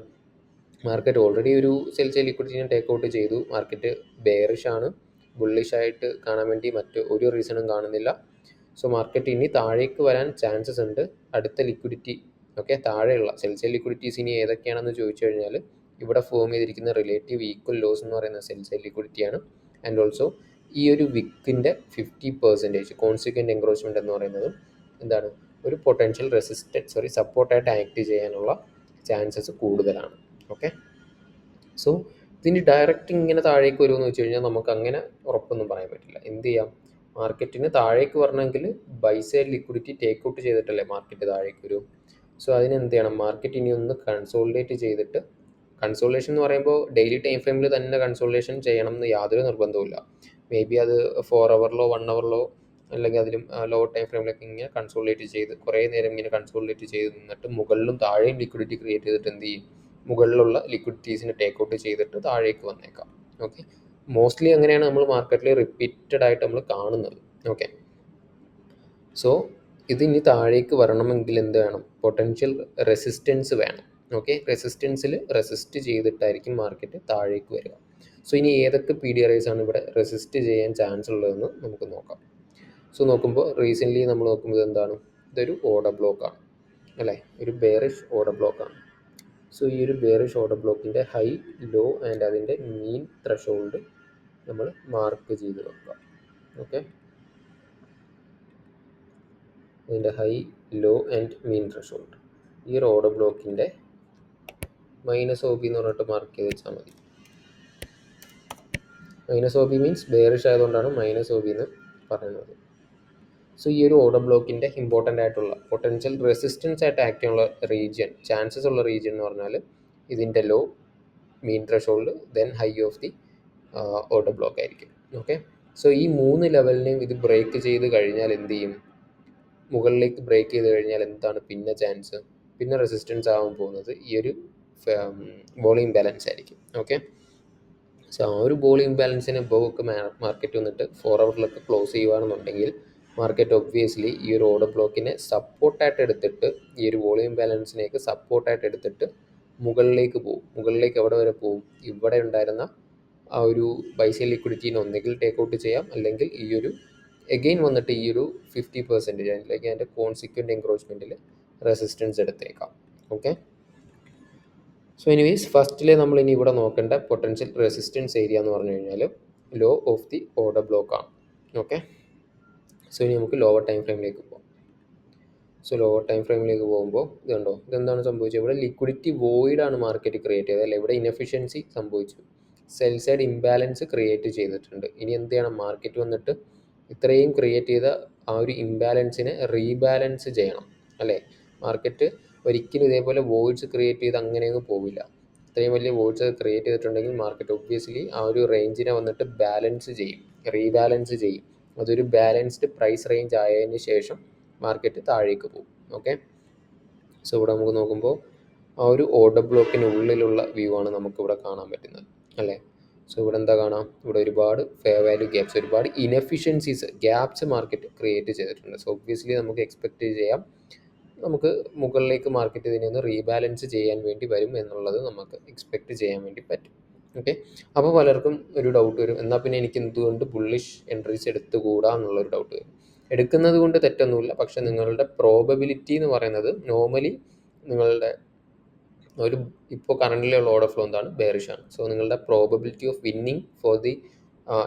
മാർക്കറ്റ് ഓൾറെഡി ഒരു സെൽ സൈഡ് ലിക്വിഡിറ്റിനെ ടേക്ക് ഔട്ട് ചെയ്തു. മാർക്കറ്റ് ബെയറിഷ് ആണ്, ബുള്ളിഷ് ആയിട്ട് കാണാൻ വേണ്ടി മറ്റ് ഒരു റീസണും കാണുന്നില്ല. സോ മാർക്കറ്റ് ഇനി താഴേക്ക് വരാൻ ചാൻസസ് ഉണ്ട്. അടുത്ത ലിക്വിഡിറ്റി, ഓക്കെ, താഴെയുള്ള സെൽ സൈഡ് ലിക്വിഡിറ്റീസ് ഇനി ഏതൊക്കെയാണെന്ന് ചോദിച്ചു കഴിഞ്ഞാൽ ഇവിടെ ഫോം ചെയ്തിരിക്കുന്ന റിലേറ്റീവ് ഈക്വൽ ലോസ് എന്ന് പറയുന്ന സെൽ സൈഡ് ലിക്വിഡിറ്റിയാണ്. ആൻഡ് ഓൾസോ ഈ ഒരു വിക്കിൻ്റെ 50% കോൺസിക്വൻറ്റ് എൻക്രോച്ച്മെൻറ്റ് എന്ന് പറയുന്നത് എന്താണ്, ഒരു പൊട്ടൻഷ്യൽ സപ്പോർട്ടായിട്ട് ആക്ട് ചെയ്യാനുള്ള ചാൻസസ് കൂടുതലാണ്. ഓക്കെ, സോ ഇതിന് ഡയറക്റ്റ് ഇങ്ങനെ താഴേക്ക് വരുമെന്ന് വെച്ച് കഴിഞ്ഞാൽ നമുക്ക് അങ്ങനെ ഉറപ്പൊന്നും പറയാൻ പറ്റില്ല. എന്ത് ചെയ്യാം, മാർക്കറ്റിന് താഴേക്ക് വരണമെങ്കിൽ buy side liquidity take out ചെയ്തിട്ടല്ലേ മാർക്കറ്റ് താഴേക്ക് വരും. സോ അതിന് എന്ത് ചെയ്യണം, മാർക്കറ്റ് ഇനി ഒന്ന് കൺസോളിഡേറ്റ് ചെയ്തിട്ട്, കൺസോളിഡേഷൻ എന്ന് പറയുമ്പോൾ ഡെയിലി ടൈം ഫ്രെയിമിൽ തന്നെ കൺസോളിഡേഷൻ ചെയ്യണം എന്ന് യാതൊരു നിർബന്ധവുമില്ല. മേ ബി അത് 4 അവറിലോ 1 അവറിലോ അല്ലെങ്കിൽ അതിലും ലോ ടൈം ഫ്രെയിമിലൊക്കെ ഇങ്ങനെ കൺസോളിഡേറ്റ് ചെയ്ത് കുറേ നേരം ഇങ്ങനെ കൺസോളിഡേറ്റ് ചെയ്ത് നിന്നിട്ട് മുകളിലും താഴെയും ലിക്വിഡിറ്റി ക്രിയേറ്റ് ചെയ്തിട്ട് എന്ത് ചെയ്യും, മുകളിലുള്ള ലിക്വിഡിറ്റീസിനെ ടേക്ക് ഔട്ട് ചെയ്തിട്ട് താഴേക്ക് വന്നേക്കാം. ഓക്കെ, മോസ്റ്റ്ലി അങ്ങനെയാണ് നമ്മൾ മാർക്കറ്റിൽ റിപ്പീറ്റഡ് ആയിട്ട് നമ്മൾ കാണുന്നത്. ഓക്കെ, സോ ഇത് ഇനി താഴേക്ക് വരണമെങ്കിൽ എന്ത് വേണം, പൊട്ടൻഷ്യൽ റെസിസ്റ്റൻസ് വേണം. ഓക്കെ, റെസിസ്റ്റ് ചെയ്തിട്ടായിരിക്കും മാർക്കറ്റ് താഴേക്ക് വരിക. സോ ഇനി ഏതൊക്കെ PDRIs ആണ് ഇവിടെ റെസിസ്റ്റ് ചെയ്യാൻ ചാൻസ് ഉള്ളതെന്ന് നമുക്ക് നോക്കാം. സോ നോക്കുമ്പോൾ റീസെൻ്റ്ലി നമ്മൾ നോക്കുമ്പോൾ എന്താണ്, ഇതൊരു ഓർഡർ ബ്ലോക്കാണ് അല്ലേ, ഒരു ബെയറിഷ് ഓർഡർ ബ്ലോക്കാണ്. സോ ഈ ഒരു ബെയറിഷ് ഓർഡർ ബ്ലോക്കിൻ്റെ ഹൈ, ലോ ആൻഡ് അതിൻ്റെ മീൻ ത്രഷോൾഡ് നമ്മൾ മാർക്ക് ചെയ്ത് വെക്കുക. ഓക്കെ, അതിൻ്റെ high, low and mean threshold ഈ ഒരു ഓർഡർ ബ്ലോക്കിൻ്റെ -OB എന്ന് പറഞ്ഞിട്ട് മാർക്ക് ചെയ്ത് വെച്ചാൽ മതി. -OB മീൻസ് ബെയറിഷ് ആയതുകൊണ്ടാണ് -OB എന്ന് പറയുന്നത്. സോ ഈ ഒരു ഓർഡർ ബ്ലോക്കിൻ്റെ ഇമ്പോർട്ടൻ്റ് ആയിട്ടുള്ള പൊട്ടൻഷ്യൽ റെസിസ്റ്റൻസ് ആയിട്ട് ആക്ട് ചെയ്യാനുള്ള റീജിയൻ, ചാൻസസ് ഉള്ള റീജിയൻ എന്ന് പറഞ്ഞാൽ ഇതിൻ്റെ low, mean threshold, then high of the order block ആയിരിക്കും. ഓക്കെ, സോ ഈ 3 ലെവലിനെയും ഇത് ബ്രേക്ക് ചെയ്ത് കഴിഞ്ഞാൽ എന്ത് ചെയ്യും? മുകളിലേക്ക് ബ്രേക്ക് ചെയ്ത് കഴിഞ്ഞാൽ എന്താണ് പിന്നെ ചാൻസ്? പിന്നെ റെസിസ്റ്റൻസ് ആവാൻ പോകുന്നത് ഈ ഒരു വോളിയം ബാലൻസ് ആയിരിക്കും. ഓക്കെ, സോ ആ ഒരു വോളിയം ബാലൻസിന് എബോവ് ഒക്കെ മാർക്കറ്റ് വന്നിട്ട് 4 ഹവറിലൊക്കെ ക്ലോസ് ചെയ്യുകയാണെന്നുണ്ടെങ്കിൽ മാർക്കറ്റ് ഒബ്വിയസ്ലി ഈ ഒരു ഓർഡർ ബ്ലോക്കിനെ സപ്പോർട്ടായിട്ട് എടുത്തിട്ട് ഈ ഒരു വോളിയം ബാലൻസിനേക്ക് സപ്പോർട്ടായിട്ട് എടുത്തിട്ട് മുകളിലേക്ക് പോകും. മുകളിലേക്ക് എവിടെ വരെ പോകും? ഇവിടെ ഉണ്ടായിരുന്ന ആ ഒരു ബൈസെൽ ലിക്വിഡിറ്റീനെ ഒന്നെങ്കിൽ ടേക്ക് ഔട്ട് ചെയ്യാം, അല്ലെങ്കിൽ ഈ ഒരു എഗെയിൻ വന്നിട്ട് ഈ ഒരു 50% അതിലേക്ക് അതിൻ്റെ കോൺസിക്വൻ്റ് എൻക്രോച്ച്മെൻറ്റിൽ റെസിസ്റ്റൻസ് എടുത്തേക്കാം. ഓക്കെ, സോ എനിവേസ് ഫസ്റ്റിൽ നമ്മൾ ഇനി ഇവിടെ നോക്കേണ്ട പൊട്ടൻഷ്യൽ റെസിസ്റ്റൻസ് ഏരിയ എന്ന് പറഞ്ഞു കഴിഞ്ഞാൽ law of the order block ആണ്. ഓക്കെ, സോ ഇനി നമുക്ക് ലോവർ ടൈം ഫ്രെയിമിലേക്ക് പോകാം. സോ ലോവർ ടൈം ഫ്രെയിമിലേക്ക് പോകുമ്പോൾ ഇതുണ്ടോ, ഇതെന്താണ് സംഭവിച്ചത്? ഇവിടെ ലിക്വിഡിറ്റി വോയിഡാണ് മാർക്കറ്റ് ക്രിയേറ്റ് ചെയ്തത്, അല്ലെ? ഇവിടെ ഇൻഎഫിഷ്യൻസി സംഭവിച്ചു, സെൽ സൈഡ് ഇംബാലൻസ് ക്രിയേറ്റ് ചെയ്തിട്ടുണ്ട്. ഇനി എന്ത് ചെയ്യണം? മാർക്കറ്റ് വന്നിട്ട് ഇത്രയും ക്രിയേറ്റ് ചെയ്ത ആ ഒരു ഇംബാലൻസിനെ റീബാലൻസ് ചെയ്യണം, അല്ലേ? മാർക്കറ്റ് ഒരിക്കലും ഇതേപോലെ വോയിഡ്സ് ക്രിയേറ്റ് ചെയ്ത് അങ്ങനെയൊന്നും പോവില്ല. ഇത്രയും വലിയ വോയിഡ്സ് ക്രിയേറ്റ് ചെയ്തിട്ടുണ്ടെങ്കിൽ മാർക്കറ്റ് ഒബ്വിയസ്ലി ആ ഒരു റേഞ്ചിനെ വന്നിട്ട് ബാലൻസ് ചെയ്യും, റീബാലൻസ് ചെയ്യും. അതൊരു ബാലൻസ്ഡ് പ്രൈസ് റേഞ്ച് ആയതിന് ശേഷം മാർക്കറ്റ് താഴേക്ക് പോകും. ഓക്കെ, സോ ഇവിടെ നമുക്ക് നോക്കുമ്പോൾ ആ ഒരു ഓർഡർ ബ്ലോക്കിനുള്ളിലുള്ള വ്യൂ ആണ് നമുക്കിവിടെ കാണാൻ പറ്റുന്നത്, അല്ലേ? സോ ഇവിടെ എന്താ കാണാം? ഇവിടെ ഒരുപാട് ഫെയർ വാല്യൂ ഗ്യാപ്സ്, ഒരുപാട് ഇനഫിഷ്യൻസീസ്, ഗ്യാപ്സ് മാർക്കറ്റ് ക്രിയേറ്റ് ചെയ്തിട്ടുണ്ട്. സോ ഒബ്വിയസ്ലി നമുക്ക് എക്സ്പെക്റ്റ് ചെയ്യാം നമുക്ക് മുകളിലേക്ക് മാർക്കറ്റ് ഇതിനെ ഒന്ന് റീബാലൻസ് ചെയ്യാൻ വേണ്ടി വരും എന്നുള്ളത് നമുക്ക് എക്സ്പെക്റ്റ് ചെയ്യാൻ വേണ്ടി പറ്റും. ഓക്കെ, അപ്പോൾ പലർക്കും ഒരു ഡൗട്ട് വരും, എന്നാൽ പിന്നെ എനിക്ക് എന്തുകൊണ്ട് ബുള്ളിഷ് എൻട്രീസ് എടുത്തുകൂടാ എന്നുള്ളൊരു ഡൗട്ട് വരും. എടുക്കുന്നത് കൊണ്ട് തെറ്റൊന്നുമില്ല, പക്ഷേ നിങ്ങളുടെ പ്രോബബിലിറ്റി എന്ന് പറയുന്നത് നോർമലി നിങ്ങളുടെ ഒരു ഇപ്പോൾ കറൻ്റിലുള്ള ഓർഡർ ഫ്ലോ എന്താണ്? ബെയറിഷ് ആണ്. സോ നിങ്ങളുടെ probability of winning for the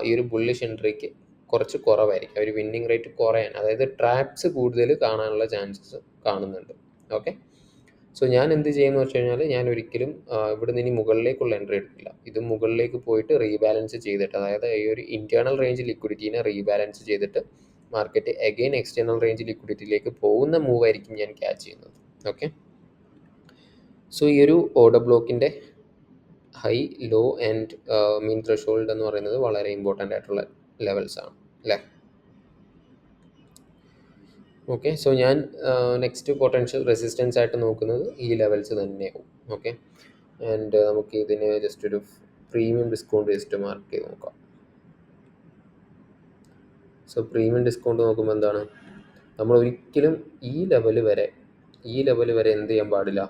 ഈ ഒരു ബുള്ളിഷ് എൻട്രിക്ക് കുറച്ച് കുറവായിരിക്കും. ഒരു വിന്നിങ് റേറ്റ് കുറയാൻ, അതായത് ട്രാപ്സ് കൂടുതൽ കാണാനുള്ള ചാൻസസ് കാണുന്നുണ്ട്. ഓക്കെ, സോ ഞാൻ എന്ത് ചെയ്യുമെന്ന് വെച്ച് കഴിഞ്ഞാൽ ഞാൻ ഒരിക്കലും ഇവിടെ നിന്ന് ഇനി മുകളിലേക്കുള്ള എൻട്രി എടുക്കില്ല. ഇത് മുകളിലേക്ക് പോയിട്ട് റീബാലൻസ് ചെയ്തിട്ട്, അതായത് ഈ ഒരു ഇൻറ്റേർണൽ റേഞ്ച് ലിക്വിഡിറ്റീനെ റീബാലൻസ് ചെയ്തിട്ട് മാർക്കറ്റ് അഗെയിൻ എക്സ്റ്റേണൽ റേഞ്ച് ലിക്വിഡിറ്റിയിലേക്ക് പോകുന്ന മൂവ് ആയിരിക്കും ഞാൻ ക്യാച്ച് ചെയ്യുന്നത്. ഓക്കെ, സോ ഈ ഒരു ഓർഡർ ബ്ലോക്കിൻ്റെ high, low and mean threshold എന്ന് പറയുന്നത് വളരെ ഇമ്പോർട്ടൻ്റ് ആയിട്ടുള്ള ലെവൽസ് ആണ്, അല്ലേ? ഓക്കെ, സോ ഞാൻ നെക്സ്റ്റ് പൊട്ടൻഷ്യൽ റെസിസ്റ്റൻസ് ആയിട്ട് നോക്കുന്നത് ഈ ലെവൽസ് തന്നെയാവും. ഓക്കെ, ആൻഡ് നമുക്ക് ഇതിന് ജസ്റ്റ് ഒരു പ്രീമിയം ഡിസ്കൗണ്ട് ജസ്റ്റ് മാർക്ക് ചെയ്ത് നോക്കാം. സോ പ്രീമിയം ഡിസ്കൗണ്ട് നോക്കുമ്പോൾ എന്താണ്? നമ്മൾ ഒരിക്കലും ഈ ലെവൽ വരെ എന്ത് ചെയ്യാൻ പാടില്ല?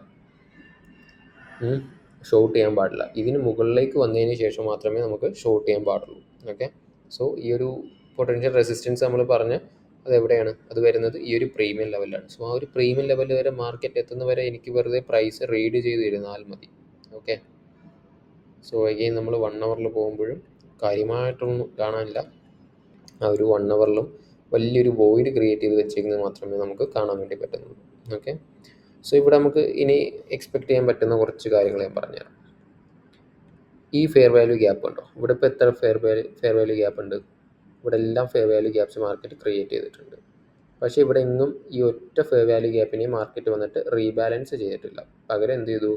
ഷോർട്ട് ചെയ്യാൻ പാടില്ല. ഇതിന് മുകളിലേക്ക് വന്നതിന് ശേഷം മാത്രമേ നമുക്ക് ഷോർട്ട് ചെയ്യാൻ പാടുള്ളൂ. ഓക്കെ, സോ ഈ ഒരു പൊട്ടൻഷ്യൽ റെസിസ്റ്റൻസ് നമ്മൾ പറഞ്ഞ് അതെവിടെയാണ്? അത് വരുന്നത് ഈ ഒരു പ്രീമിയം ലെവലിലാണ്. സോ ആ ഒരു പ്രീമിയം ലെവൽ വരെ മാർക്കറ്റ് എത്തുന്നവരെ എനിക്ക് വെറുതെ പ്രൈസ് റീഡ് ചെയ്ത് ഇരുന്നാൽ മതി. ഓക്കെ, സോ അഗെയിൻ നമ്മൾ 1 ഹവറിൽ പോകുമ്പോഴും കാര്യമായിട്ടൊന്നും കാണാനില്ല. ആ ഒരു 1 ഹവറിലും വലിയൊരു വോയിഡ് ക്രിയേറ്റ് ചെയ്ത് വെച്ചേക്കുന്നത് മാത്രമേ നമുക്ക് കാണാൻ വേണ്ടി പറ്റുന്നുള്ളൂ. ഓക്കെ, സോ ഇവിടെ നമുക്ക് ഇനി എക്സ്പെക്റ്റ് ചെയ്യാൻ പറ്റുന്ന കുറച്ച് കാര്യങ്ങൾ ഞാൻ പറഞ്ഞുതരാം. ഈ ഫെയർ വാല്യൂ ഗ്യാപ്പ് ഉണ്ടോ? ഇവിടെ ഇപ്പോൾ എത്ര ഫെയർ വാല്യൂ ഗ്യാപ്പ് ഉണ്ട്? ഇവിടെ എല്ലാം fair value gaps market create ചെയ്തിട്ടുണ്ട്. പക്ഷേ ഇവിടെ എങ്ങും ഈ ഒറ്റ ഫെയർ വാല്യൂ ഗ്യാപ്പിനെ മാർക്കറ്റ് വന്നിട്ട് റീബാലൻസ് ചെയ്തിട്ടില്ല. പകരം എന്ത് ചെയ്തു?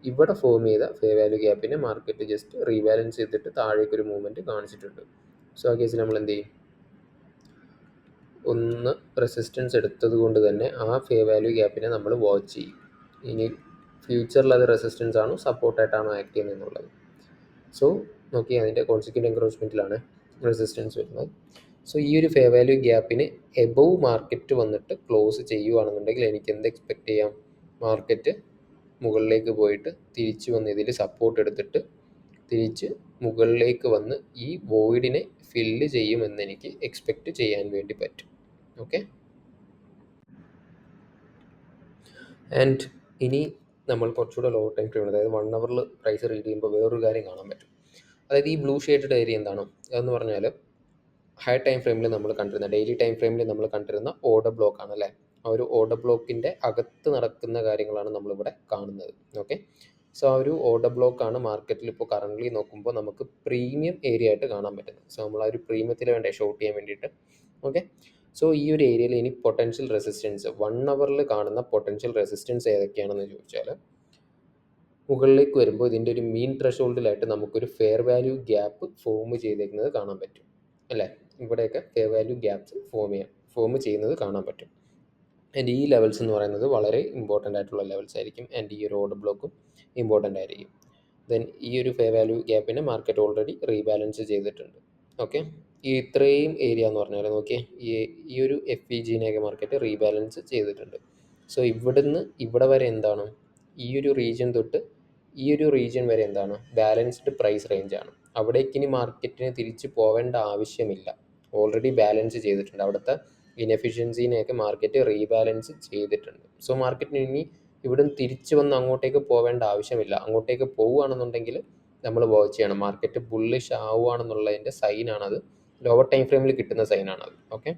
ഇവിടെ ഫോം ചെയ്ത ഫെയർ വാല്യൂ ഗ്യാപ്പിനെ മാർക്കറ്റ് ജസ്റ്റ് റീബാലൻസ് ചെയ്തിട്ട് താഴേക്കൊരു മൂവ്മെൻറ്റ് കാണിച്ചിട്ടുണ്ട്. സോ ആ കേസിൽ നമ്മൾ എന്ത് ചെയ്യും? ഒന്ന് റെസിസ്റ്റൻസ് എടുത്തത് കൊണ്ട് തന്നെ ആ ഫെയർ വാല്യൂ ഗ്യാപ്പിനെ നമ്മൾ വാച്ച് ചെയ്യും. ഇനി ഫ്യൂച്ചറിൽ അത് റെസിസ്റ്റൻസ് ആണോ സപ്പോർട്ടായിട്ടാണോ ആക്ട് ചെയ്യുന്നത് എന്നുള്ളത്. സോ നോക്കി, അതിൻ്റെ കോൺസിക്വൻ്റ് എൻക്രോച്ച്മെൻറ്റിലാണ് റെസിസ്റ്റൻസ് വരുന്നത്. സോ ഈ ഒരു ഫെയർ വാല്യൂ ഗ്യാപ്പിന് എബോവ് മാർക്കറ്റ് വന്നിട്ട് ക്ലോസ് ചെയ്യുകയാണെന്നുണ്ടെങ്കിൽ എനിക്ക് എന്ത് എക്സ്പെക്റ്റ് ചെയ്യാം? മാർക്കറ്റ് മുകളിലേക്ക് പോയിട്ട് തിരിച്ച് വന്ന് ഇതിൽ സപ്പോർട്ട് എടുത്തിട്ട് തിരിച്ച് മുകളിലേക്ക് വന്ന് ഈ വോയിഡിനെ ഫില്ല് ചെയ്യുമെന്ന് എനിക്ക് എക്സ്പെക്റ്റ് ചെയ്യാൻ വേണ്ടി പറ്റും. ഓക്കെ, ആൻഡ് ഇനി നമ്മൾ കുറച്ചുകൂടെ ലോ ടൈം ഫ്രെയിം, അതായത് 1 ഹവറിൽ പ്രൈസ് റീഡ് ചെയ്യുമ്പോൾ വേറൊരു കാര്യം കാണാൻ പറ്റും. അതായത് ഈ ബ്ലൂ ഷെയ്ഡഡ് ഏരിയ എന്താണ് അതെന്ന് പറഞ്ഞാൽ ഹൈ ടൈം ഫ്രെയിമിൽ നമ്മൾ കണ്ടിരുന്ന ഡെയിലി ടൈം ഫ്രെയിമിൽ നമ്മൾ കണ്ടിരുന്ന ഓർഡർ ബ്ലോക്ക് ആണ് അല്ലേ. ആ ഒരു ഓർഡർ ബ്ലോക്കിൻ്റെ അകത്ത് നടക്കുന്ന കാര്യങ്ങളാണ് നമ്മളിവിടെ കാണുന്നത്. ഓക്കെ, സോ ആ ഒരു ഓർഡർ ബ്ലോക്കാണ് മാർക്കറ്റിൽ ഇപ്പോൾ കറൻ്റ്ലി നോക്കുമ്പോൾ നമുക്ക് പ്രീമിയം ഏരിയ ആയിട്ട് കാണാൻ പറ്റുന്നത്. സോ നമ്മൾ ആ ഒരു പ്രീമിയത്തിൽ വേണ്ടേ ഷോർട്ട് ചെയ്യാൻ വേണ്ടിയിട്ട്. ഓക്കെ, സോ ഈ ഒരു ഏരിയയിൽ ഇനി പൊട്ടൻഷ്യൽ റെസിസ്റ്റൻസ് 1 ഹവറിൽ കാണുന്ന പൊട്ടൻഷ്യൽ റെസിസ്റ്റൻസ് ഏതൊക്കെയാണെന്ന് ചോദിച്ചാൽ, മുകളിലേക്ക് വരുമ്പോൾ ഇതിൻ്റെ ഒരു മീൻ ത്രെഷോൾഡിലായിട്ട് നമുക്കൊരു ഫെയർ വാല്യൂ ഗ്യാപ്പ് ഫോം ചെയ്തേക്കുന്നത് കാണാൻ പറ്റും അല്ലേ. ഇവിടെയൊക്കെ ഫെയർ വാല്യൂ ഗ്യാപ്സ് ഫോം ചെയ്യുന്നത് കാണാൻ പറ്റും. ആൻഡ് ഈ ലെവൽസ് എന്ന് പറയുന്നത് വളരെ ഇമ്പോർട്ടൻ്റ് ആയിട്ടുള്ള ലെവൽസ് ആയിരിക്കും. ആൻഡ് ഈ ഒരു ഓർഡർ ബ്ലോക്കും ഇമ്പോർട്ടൻ്റ് ആയിരിക്കും. ദെൻ ഈ ഒരു ഫെയർ വാല്യൂ ഗ്യാപ്പിനെ മാർക്കറ്റ് ഓൾറെഡി റീബാലൻസ് ചെയ്തിട്ടുണ്ട്. ഓക്കെ, ഈ ഇത്രയും ഏരിയ എന്ന് പറഞ്ഞാൽ നോക്കിയേ, ഈ ഒരു FVGനെയൊക്കെ മാർക്കറ്റ് റീബാലൻസ് ചെയ്തിട്ടുണ്ട്. സോ ഇവിടുന്ന് ഇവിടെ വരെ എന്താണ്, ഈ ഒരു റീജിയൻ തൊട്ട് ഈ ഒരു റീജിയൻ വരെ എന്താണ്, ബാലൻസ്ഡ് പ്രൈസ് റേഞ്ചാണ്. അവിടേക്ക് ഇനി മാർക്കറ്റിന് തിരിച്ച് പോവേണ്ട ആവശ്യമില്ല, ഓൾറെഡി ബാലൻസ് ചെയ്തിട്ടുണ്ട്. അവിടുത്തെ ഇൻഎഫിഷ്യൻസിനെയൊക്കെ മാർക്കറ്റ് റീബാലൻസ് ചെയ്തിട്ടുണ്ട്. സോ മാർക്കറ്റിന് ഇനി ഇവിടുന്ന് തിരിച്ച് വന്ന് അങ്ങോട്ടേക്ക് പോവേണ്ട ആവശ്യമില്ല. അങ്ങോട്ടേക്ക് പോവുകയാണെന്നുണ്ടെങ്കിൽ നമ്മൾ വാച്ച് ചെയ്യണം. മാർക്കറ്റ് ബുള്ളിഷ് ആവുകയാണെന്നുള്ളതിൻ്റെ സൈനാണത്, ലോവർ ടൈം ഫ്രെയിമിൽ കിട്ടുന്ന സൈനാണത്. ഓക്കെ,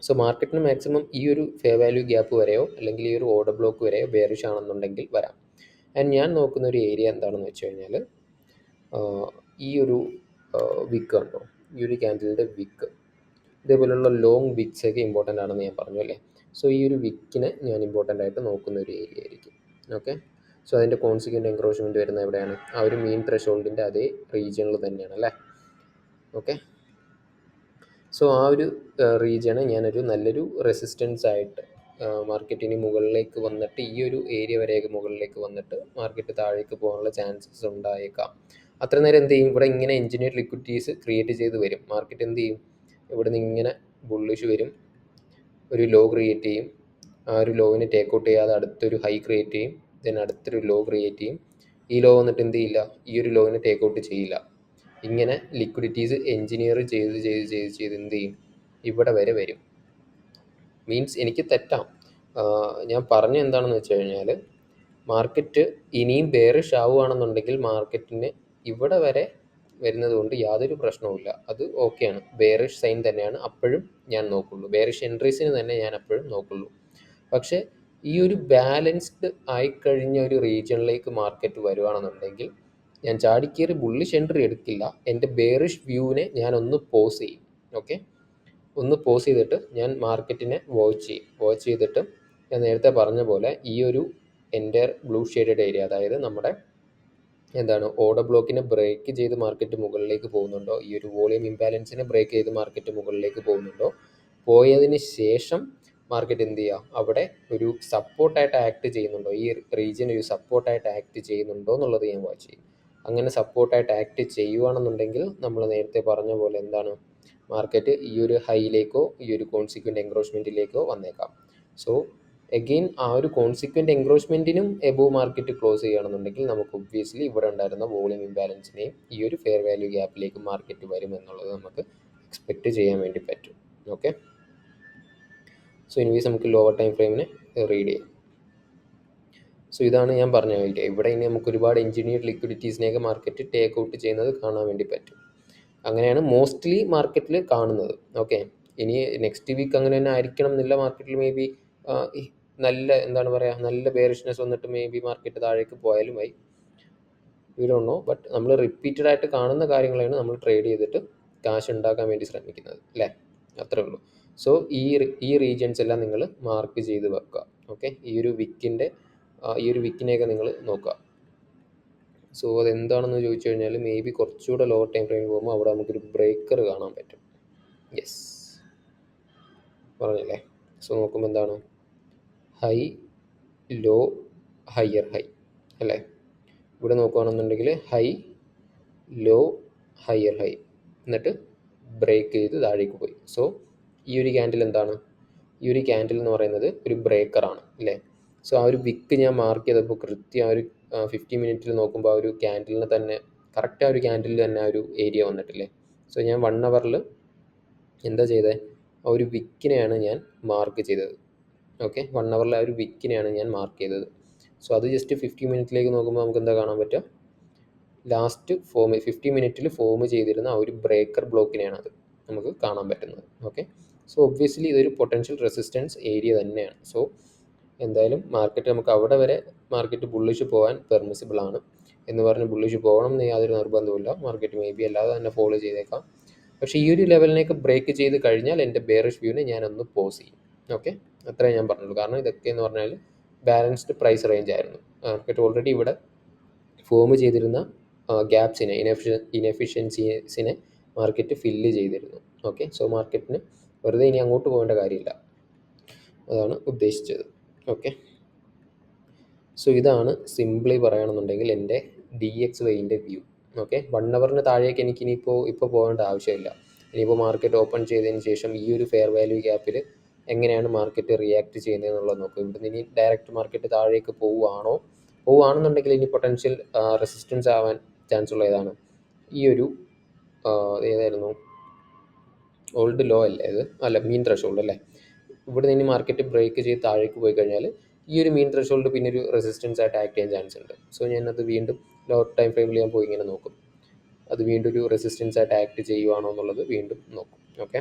സോ മാർക്കറ്റിന് മാക്സിമം ഈ ഒരു ഫെയർ വാല്യൂ ഗ്യാപ്പ് വരെയോ അല്ലെങ്കിൽ ഈ ഒരു ഓർഡർ ബ്ലോക്ക് വരെയോ ബെയറിഷ് ആണെന്നുണ്ടെങ്കിൽ വരാം. ആൻഡ് ഞാൻ നോക്കുന്ന ഒരു ഏരിയ എന്താണെന്ന് വെച്ച് കഴിഞ്ഞാൽ, ഈ ഒരു വിക്ക് കണ്ടോ, ഈ ഒരു ക്യാൻഡിലിൻ്റെ വിക്ക്, ഇതേപോലെയുള്ള ലോങ് വിക്സ് ഒക്കെ ഇമ്പോർട്ടൻ്റ് ആണെന്ന് ഞാൻ പറഞ്ഞു അല്ലേ. സോ ഈ ഒരു വിക്കിനെ ഞാൻ ഇമ്പോർട്ടൻ്റ് ആയിട്ട് നോക്കുന്ന ഒരു ഏരിയ ആയിരിക്കും. ഓക്കെ, സോ അതിൻ്റെ കോൺസിക്വൻ്റ് എൻക്രോച്ച്മെൻറ്റ് വരുന്നത് എവിടെയാണ്, ആ ഒരു മീൻ ത്രെഷോൾഡിൻ്റെ അതേ റീജിയണിൽ തന്നെയാണ് അല്ലേ. ഓക്കെ, സോ ആ ഒരു റീജിയനെ ഞാനൊരു നല്ലൊരു റെസിസ്റ്റൻസ് ആയിട്ട് മാർക്കറ്റിന് മുകളിലേക്ക് വന്നിട്ട് ഈ ഒരു ഏരിയ വരെയൊക്കെ മുകളിലേക്ക് വന്നിട്ട് മാർക്കറ്റ് താഴേക്ക് പോകാനുള്ള ചാൻസസ് ഉണ്ടായേക്കാം. അത്ര നേരം എന്ത് ചെയ്യും, ഇവിടെ ഇങ്ങനെ എഞ്ചിനീയർ ലിക്വിഡിറ്റീസ് ക്രിയേറ്റ് ചെയ്ത് വരും. മാർക്കറ്റ് എന്ത് ചെയ്യും, ഇവിടെ നിന്ന് ഇങ്ങനെ ബുള്ളിഷ് വരും, ഒരു ലോ ക്രിയേറ്റ് ചെയ്യും, ആ ഒരു ലോവിനെ ടേക്ക് ഔട്ട് ചെയ്യാതെ അടുത്തൊരു ഹൈ ക്രിയേറ്റ് ചെയ്യും, ദെൻ അടുത്തൊരു ലോ ക്രിയേറ്റ് ചെയ്യും. ഈ ലോ വന്നിട്ട് എന്ത് ചെയ്യില്ല, ഈ ഒരു ലോവിനെ ടേക്ക് ഔട്ട് ചെയ്യില്ല. ഇങ്ങനെ ലിക്വിഡിറ്റീസ് എഞ്ചിനീയർ ചെയ്ത് എന്ത് ചെയ്യും, ഇവിടെ വരെ വരും. മീൻസ് എനിക്ക് തെറ്റാം, ഞാൻ പറഞ്ഞ എന്താണെന്ന് വെച്ച് കഴിഞ്ഞാൽ, മാർക്കറ്റ് ഇനിയും ബെയറിഷ് ആവുകയാണെന്നുണ്ടെങ്കിൽ മാർക്കറ്റിന് ഇവിടെ വരെ വരുന്നത് കൊണ്ട് യാതൊരു പ്രശ്നവുമില്ല, അത് ഓക്കെയാണ്. ബെയറിഷ് സൈൻ തന്നെയാണ് അപ്പോഴും ഞാൻ നോക്കുള്ളൂ, ബെയറിഷ് എൻട്രീസിന് തന്നെ ഞാൻ അപ്പോഴും നോക്കുള്ളൂ. പക്ഷേ ഈ ഒരു ബാലൻസ്ഡ് ആയിക്കഴിഞ്ഞ ഒരു റീജിയണിലേക്ക് മാർക്കറ്റ് വരുവാണെന്നുണ്ടെങ്കിൽ ഞാൻ ചാടിക്കേറി ബുള്ളിഷ് എൻട്രി എടുക്കില്ല. എൻ്റെ ബെയറിഷ് വ്യൂവിനെ ഞാനൊന്ന് പോസ് ചെയ്യും. ഓക്കെ, ഒന്ന് പോസ് ചെയ്തിട്ട് ഞാൻ മാർക്കറ്റിനെ വാച്ച് ചെയ്തിട്ട് ഞാൻ നേരത്തെ പറഞ്ഞ പോലെ ഈ ഒരു എൻ്റെ ബ്ലൂ ഷെയ്ഡഡ് ഏരിയ, അതായത് നമ്മുടെ എന്താണ് ഓർഡർ ബ്ലോക്കിനെ ബ്രേക്ക് ചെയ്ത് മാർക്കറ്റ് മുകളിലേക്ക് പോകുന്നുണ്ടോ, ഈ ഒരു വോളിയം ഇംബാലൻസിനെ ബ്രേക്ക് ചെയ്ത് മാർക്കറ്റ് മുകളിലേക്ക് പോകുന്നുണ്ടോ, പോയതിന് ശേഷം മാർക്കറ്റ് എന്ത് ചെയ്യുക, അവിടെ ഒരു സപ്പോർട്ടായിട്ട് ആക്ട് ചെയ്യുന്നുണ്ടോ, ഈ റീജിയൻ ഒരു സപ്പോർട്ടായിട്ട് ആക്ട് ചെയ്യുന്നുണ്ടോ എന്നുള്ളത് ഞാൻ വാച്ച് ചെയ്യും. അങ്ങനെ സപ്പോർട്ടായിട്ട് ആക്ട് ചെയ്യുകയാണെന്നുണ്ടെങ്കിൽ നമ്മൾ നേരത്തെ പറഞ്ഞ പോലെ എന്താണ്, മാർക്കറ്റ് ഈ ഒരു ഹൈയിലേക്കോ ഈ ഒരു കോൺസിക്വൻ്റ് എൻക്രോച്ച്മെൻറ്റിലേക്കോ വന്നേക്കാം. സോ എഗെയിൻ ആ ഒരു കോൺസിക്വൻ്റ് എൻക്രോച്ച്മെൻറ്റിനും എബോവ് മാർക്കറ്റ് ക്ലോസ് ചെയ്യുകയാണെന്നുണ്ടെങ്കിൽ നമുക്ക് ഒബ്വിയസ്ലി ഇവിടെ ഉണ്ടായിരുന്ന വോളിയം ഇംബാലൻസിനെയും ഈ ഒരു ഫെയർ വാല്യൂ ഗ്യാപ്പിലേക്ക് മാർക്കറ്റ് വരും എന്നുള്ളത് നമുക്ക് എക്സ്പെക്റ്റ് ചെയ്യാൻ വേണ്ടി പറ്റും. ഓക്കെ, സോ ഇനിവേസ് നമുക്ക് ലോവർ ടൈം ഫ്രെയിമിനെ റീഡ് ചെയ്യാം. സോ ഇതാണ് ഞാൻ പറഞ്ഞ ഐഡിയ. ഇവിടെ ഇനി നമുക്ക് ഒരുപാട് എഞ്ചിനീയർ ലിക്വിഡിറ്റീസിനെയൊക്കെ മാർക്കറ്റ് ടേക്ക് ഔട്ട് ചെയ്യുന്നത് കാണാൻ വേണ്ടി പറ്റും. അങ്ങനെയാണ് മോസ്റ്റ്ലി മാർക്കറ്റിൽ കാണുന്നത്. ഓക്കെ, ഇനി നെക്സ്റ്റ് വീക്ക് അങ്ങനെ തന്നെ ആയിരിക്കണം എന്നില്ല. മാർക്കറ്റിൽ മേ ബി നല്ല എന്താണ് പറയുക, നല്ല ബെയറിഷ്നെസ് വന്നിട്ട് മേ ബി മാർക്കറ്റ് താഴേക്ക് പോയാലും ആയി, വി ഡോണ്ട് നോ. ബട്ട് നമ്മൾ റിപ്പീറ്റഡ് ആയിട്ട് കാണുന്ന കാര്യങ്ങളാണ് നമ്മൾ ട്രേഡ് ചെയ്തിട്ട് കാശ് ഉണ്ടാക്കാൻ വേണ്ടി ശ്രമിക്കുന്നത് അല്ലേ, അത്രേ ഉള്ളൂ. സോ ഈ റീജിയൻസ് എല്ലാം നിങ്ങൾ മാർക്ക് ചെയ്ത് വെക്കുക. ഓക്കെ, ഈ ഒരു വിക്കിനെയൊക്കെ നിങ്ങൾ നോക്കുക. സോ അതെന്താണെന്ന് ചോദിച്ചു കഴിഞ്ഞാൽ മേ ബി കുറച്ചുകൂടെ ലോവർ ടൈം ഫ്രെയിമിൽ പോകുമ്പോൾ അവിടെ നമുക്കൊരു ബ്രേക്കർ കാണാൻ പറ്റും. യെസ്, പറഞ്ഞല്ലേ. സോ നോക്കുമ്പോൾ എന്താണ്, ഹൈ ലോ ഹയർ ഹൈ അല്ലേ. ഇവിടെ നോക്കുകയാണെന്നുണ്ടെങ്കിൽ ഹൈ ലോ ഹയർ ഹൈ, എന്നിട്ട് ബ്രേക്ക് ചെയ്ത് താഴേക്ക് പോയി. സോ ഈ ഒരു ക്യാൻഡിൽ എന്താണ്, ഈ ഒരു ക്യാൻഡിൽ എന്ന് പറയുന്നത് ഒരു ബ്രേക്കറാണ് അല്ലേ. സോ ആ ഒരു വിക്ക് ഞാൻ മാർക്ക് ചെയ്തപ്പോൾ കൃത്യം ആ ഒരു 50 മിനിറ്റിൽ നോക്കുമ്പോൾ ആ ഒരു ക്യാൻഡിലിന് തന്നെ കറക്റ്റ് ആ ഒരു ക്യാൻഡിലിൽ തന്നെ ആ ഒരു ഏരിയ വന്നിട്ടില്ലേ. സോ ഞാൻ 1 ഹവറിൽ എന്താ ചെയ്തത്, ആ ഒരു വിക്കിനെയാണ് ഞാൻ മാർക്ക് ചെയ്തത്. ഓക്കെ, 1 ഹവറിൽ ആ ഒരു വിക്കിനെയാണ് ഞാൻ മാർക്ക് ചെയ്തത്. സോ അത് ജസ്റ്റ് 50 മിനിറ്റിലേക്ക് നോക്കുമ്പോൾ നമുക്ക് എന്താ കാണാൻ പറ്റുക, ലാസ്റ്റ് 50 മിനിറ്റിൽ ഫോം ചെയ്തിരുന്ന ആ ഒരു ബ്രേക്കർ ബ്ലോക്കിനെയാണ് അത് നമുക്ക് കാണാൻ പറ്റുന്നത്. ഓക്കെ, സോ ഒബ്വിയസ്ലി ഇതൊരു പൊട്ടൻഷ്യൽ റെസിസ്റ്റൻസ് ഏരിയ തന്നെയാണ്. സോ എന്തായാലും മാർക്കറ്റ് നമുക്ക് അവിടെ വരെ മാർക്കറ്റ് ബുള്ളിഷ് പോകാൻ പെർമിസിബിൾ ആണ് എന്ന് പറഞ്ഞ് ബുള്ളിഷ് പോകണം എന്ന് യാതൊരു നിർബന്ധമില്ല. മാർക്കറ്റ് മേ ബി അല്ലാതെ തന്നെ ഫോളോ ചെയ്തേക്കാം. പക്ഷേ ഈ ഒരു ലെവലിലേക്ക് ബ്രേക്ക് ചെയ്ത് കഴിഞ്ഞാൽ എൻ്റെ ബെയറിഷ് വ്യൂവിനെ ഞാനൊന്ന് പോസ് ചെയ്യും. ഓക്കെ, അത്രേ ഞാൻ പറഞ്ഞുള്ളൂ. കാരണം ഇതൊക്കെ എന്ന് പറഞ്ഞാൽ ബാലൻസ്ഡ് പ്രൈസ് റേഞ്ച് ആയിരുന്നു. മാർക്കറ്റ് ഓൾറെഡി ഇവിടെ ഫോം ചെയ്തിരുന്ന ഗ്യാപ്സിനെ, ഇനെഫിഷ്യൻസീസിനെ മാർക്കറ്റ് ഫില്ല് ചെയ്തിരുന്നു. ഓക്കെ, സോ മാർക്കറ്റിന് വെറുതെ ഇനി അങ്ങോട്ട് പോകേണ്ട കാര്യമില്ല, അതാണ് ഉദ്ദേശിച്ചത്. ഓക്കെ, സോ ഇതാണ് സിംപ്ലി പറയുകയാണെന്നുണ്ടെങ്കിൽ എൻ്റെ DXYൻ്റെ വ്യൂ. ഓക്കെ, 1 അവറിന് താഴേക്ക് എനിക്ക് ഇപ്പോൾ പോകേണ്ട ആവശ്യമില്ല. ഇനിയിപ്പോൾ മാർക്കറ്റ് ഓപ്പൺ ചെയ്തതിന് ശേഷം ഈ ഒരു ഫെയർ വാല്യൂ ഗ്യാപ്പിൽ എങ്ങനെയാണ് മാർക്കറ്റ് റിയാക്ട് ചെയ്യുന്നത് എന്നുള്ളത് നോക്കും. ഇവിടുന്ന് ഇനി ഡയറക്റ്റ് മാർക്കറ്റ് താഴേക്ക് പോവുകയാണെന്നുണ്ടെങ്കിൽ ഇനി പൊട്ടൻഷ്യൽ റെസിസ്റ്റൻസ് ആവാൻ ചാൻസ് ഉള്ള ഏതാണ്? ഈ ഒരു ഏതായിരുന്നു, ഓൾഡ് ലോ അല്ലേ ഇത്? അല്ല, മീൻ ത്രഷോൾഡ് അല്ലേ? ഇവിടെ നിന്ന് മാർക്കറ്റ് ബ്രേക്ക് ചെയ്ത് താഴേക്ക് പോയി കഴിഞ്ഞാൽ ഈ ഒരു മീൻ ത്രഷോൾഡ് പിന്നെ ഒരു റെസിസ്റ്റൻസ് ആയിട്ട് ആക്ട് ചെയ്യാൻ ചാൻസ് ഉണ്ട്. സോ ഞാനത് വീണ്ടും ലോ ടൈം ഫ്രെയിമിൽ ഞാൻ പോയി ഇങ്ങനെ നോക്കും, അത് വീണ്ടും ഒരു റെസിസ്റ്റൻസ് ആയിട്ട് ആക്ട് ചെയ്യുവാണോ എന്നുള്ളത് വീണ്ടും നോക്കും. ഓക്കെ,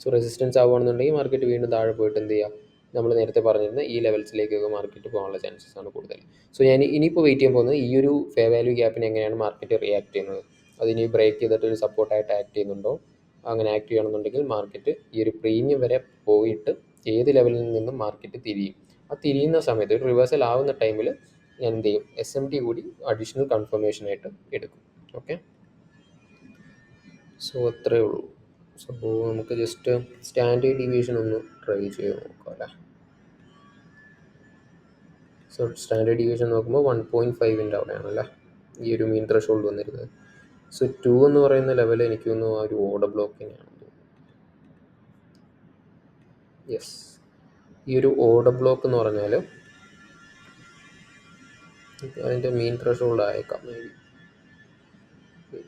സോ റെസിസ്റ്റൻസ് ആവുകയാണെന്നുണ്ടെങ്കിൽ മാർക്കറ്റ് വീണ്ടും താഴെ പോയിട്ട് എന്ത് ചെയ്യുക, നമ്മൾ നേരത്തെ പറഞ്ഞിരുന്ന ഈ ലെവൽസിലേക്കൊക്കെ മാർക്കറ്റ് പോകാനുള്ള ചാൻസസ് ആണ് കൂടുതൽ. സോ ഞാൻ ഇനിയിപ്പോൾ വെയിറ്റ് ചെയ്യാൻ പോകുന്നത് ഈ ഒരു ഫെയർ വാല്യൂ ഗ്യാപ്പിന് എങ്ങനെയാണ് മാർക്കറ്റ് റിയാക്ട് ചെയ്യുന്നത്, അതിനി ബ്രേക്ക് ചെയ്തിട്ട് ഒരു സപ്പോർട്ടായിട്ട് ആക്ട് ചെയ്യുന്നുണ്ടോ. അങ്ങനെ ആക്ട് ചെയ്യണമെന്നുണ്ടെങ്കിൽ മാർക്കറ്റ് ഈ ഒരു പ്രീമിയം വരെ പോയിട്ട് ഏത് ലെവലിൽ നിന്നും മാർക്കറ്റ് തിരിയും. ആ തിരിയുന്ന സമയത്ത് ഒരു റിവേഴ്സൽ ആവുന്ന ടൈമിൽ ഞാൻ എന്ത് ചെയ്യും, SMT കൂടി അഡീഷണൽ കൺഫർമേഷനായിട്ട് എടുക്കും. ഓക്കെ, സോ അത്രയേ ഉള്ളൂ. സോ നമുക്ക് ജസ്റ്റ് സ്റ്റാൻഡേർഡ് ഡീവിയേഷൻ ഒന്ന് ട്രൈ ചെയ്ത് നോക്കാം അല്ലേ. സോ സ്റ്റാൻഡേർഡ് ഡീവിയേഷൻ നോക്കുമ്പോൾ 1.5 അവിടെയാണല്ലേ ഈ ഒരു മീൻ ത്രഷോൾഡ് വന്നിരുന്നത്. സോ 2 എന്ന് പറയുന്ന ലെവൽ എനിക്ക് തോന്നുന്നു ആ ഒരു ഓർഡർ ബ്ലോക്കിനെയാണ്. യെസ്, ഈ ഒരു ഓർഡർ ബ്ലോക്ക് എന്ന് പറഞ്ഞാൽ അതിൻ്റെ മീൻ ത്രഷോൾഡ് ആയേക്കാം മേ ബി.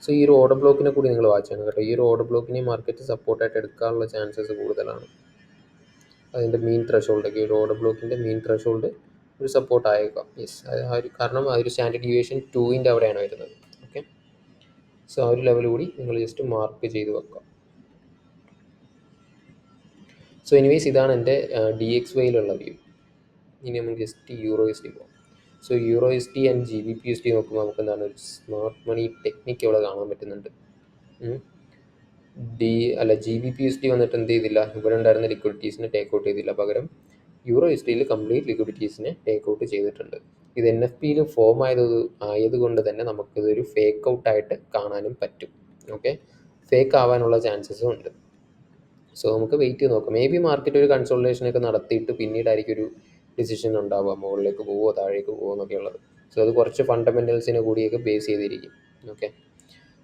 സോ ഈ ഒരു ഓർഡർ ബ്ലോക്കിനെ കൂടി നിങ്ങൾ വാച്ച് ചെയ്യണം കേട്ടോ. ഈ ഒരു ഓർഡർ ബ്ലോക്കിനെ മാർക്കറ്റ് സപ്പോർട്ടായിട്ട് എടുക്കാനുള്ള ചാൻസസ് കൂടുതലാണ്. അതിൻ്റെ മീൻ ത്രഷോൾഡ്, ഈ ഒരു ഓർഡർ ബ്ലോക്കിൻ്റെ മീൻ ത്രഷോൾഡ് ഒരു സപ്പോർട്ട് ആയേക്കാം. യെസ്, കാരണം ആ ഒരു സ്റ്റാൻഡേർഡ് ഡീവിയേഷൻ 2 അവിടെയാണ് വരുന്നത്. ഓക്കെ, സോ ആ ഒരു ലെവൽ കൂടി നിങ്ങൾ ജസ്റ്റ് മാർക്ക് ചെയ്ത് വെക്കാം. സോ എനിവേസ് ഇതാണ് എൻ്റെ DXYയിലുള്ള വ്യൂ. ഇനി നമുക്ക് ജസ്റ്റ് EURUSD പോകാം. സോ EURUSD ആൻഡ് GBPUSD നോക്കുമ്പോൾ നമുക്ക് എന്താണ് ഒരു സ്മാർട്ട് മണി ടെക്നിക്ക് ഇവിടെ കാണാൻ പറ്റുന്നുണ്ട്. GBPUSD വന്നിട്ട് എന്ത് ചെയ്തില്ല, ഇവിടെ ഉണ്ടായിരുന്ന ലിക്വിഡിറ്റീസിനെ ടേക്ക് ഔട്ട് ചെയ്തില്ല, പകരം EURUSDയിൽ കംപ്ലീറ്റ് ലിക്വിഡിറ്റീസിനെ ടേക്ക് ഔട്ട് ചെയ്തിട്ടുണ്ട്. ഇത് NFPയിൽ ഫോം ആയതുകൊണ്ട് തന്നെ നമുക്കിതൊരു ഫേക്ക് ഔട്ടായിട്ട് കാണാനും പറ്റും. ഓക്കെ, ഫേക്ക് ആവാനുള്ള ചാൻസസും ഉണ്ട്. സോ നമുക്ക് വെയിറ്റ് ചെയ്ത് നോക്കാം. മേ ബി മാർക്കറ്റ് ഒരു കൺസോൾട്ടേഷനൊക്കെ നടത്തിയിട്ട് പിന്നീടായിരിക്കും ഒരു ഡിസിഷൻ ഉണ്ടാവുക, മുകളിലേക്ക് പോവോ താഴേക്ക് പോവോ എന്നൊക്കെ ഉള്ളത്. സോ അത് കുറച്ച് ഫണ്ടമെൻറ്റൽസിനെ കൂടിയൊക്കെ ബേസ് ചെയ്തിരിക്കും. ഓക്കെ,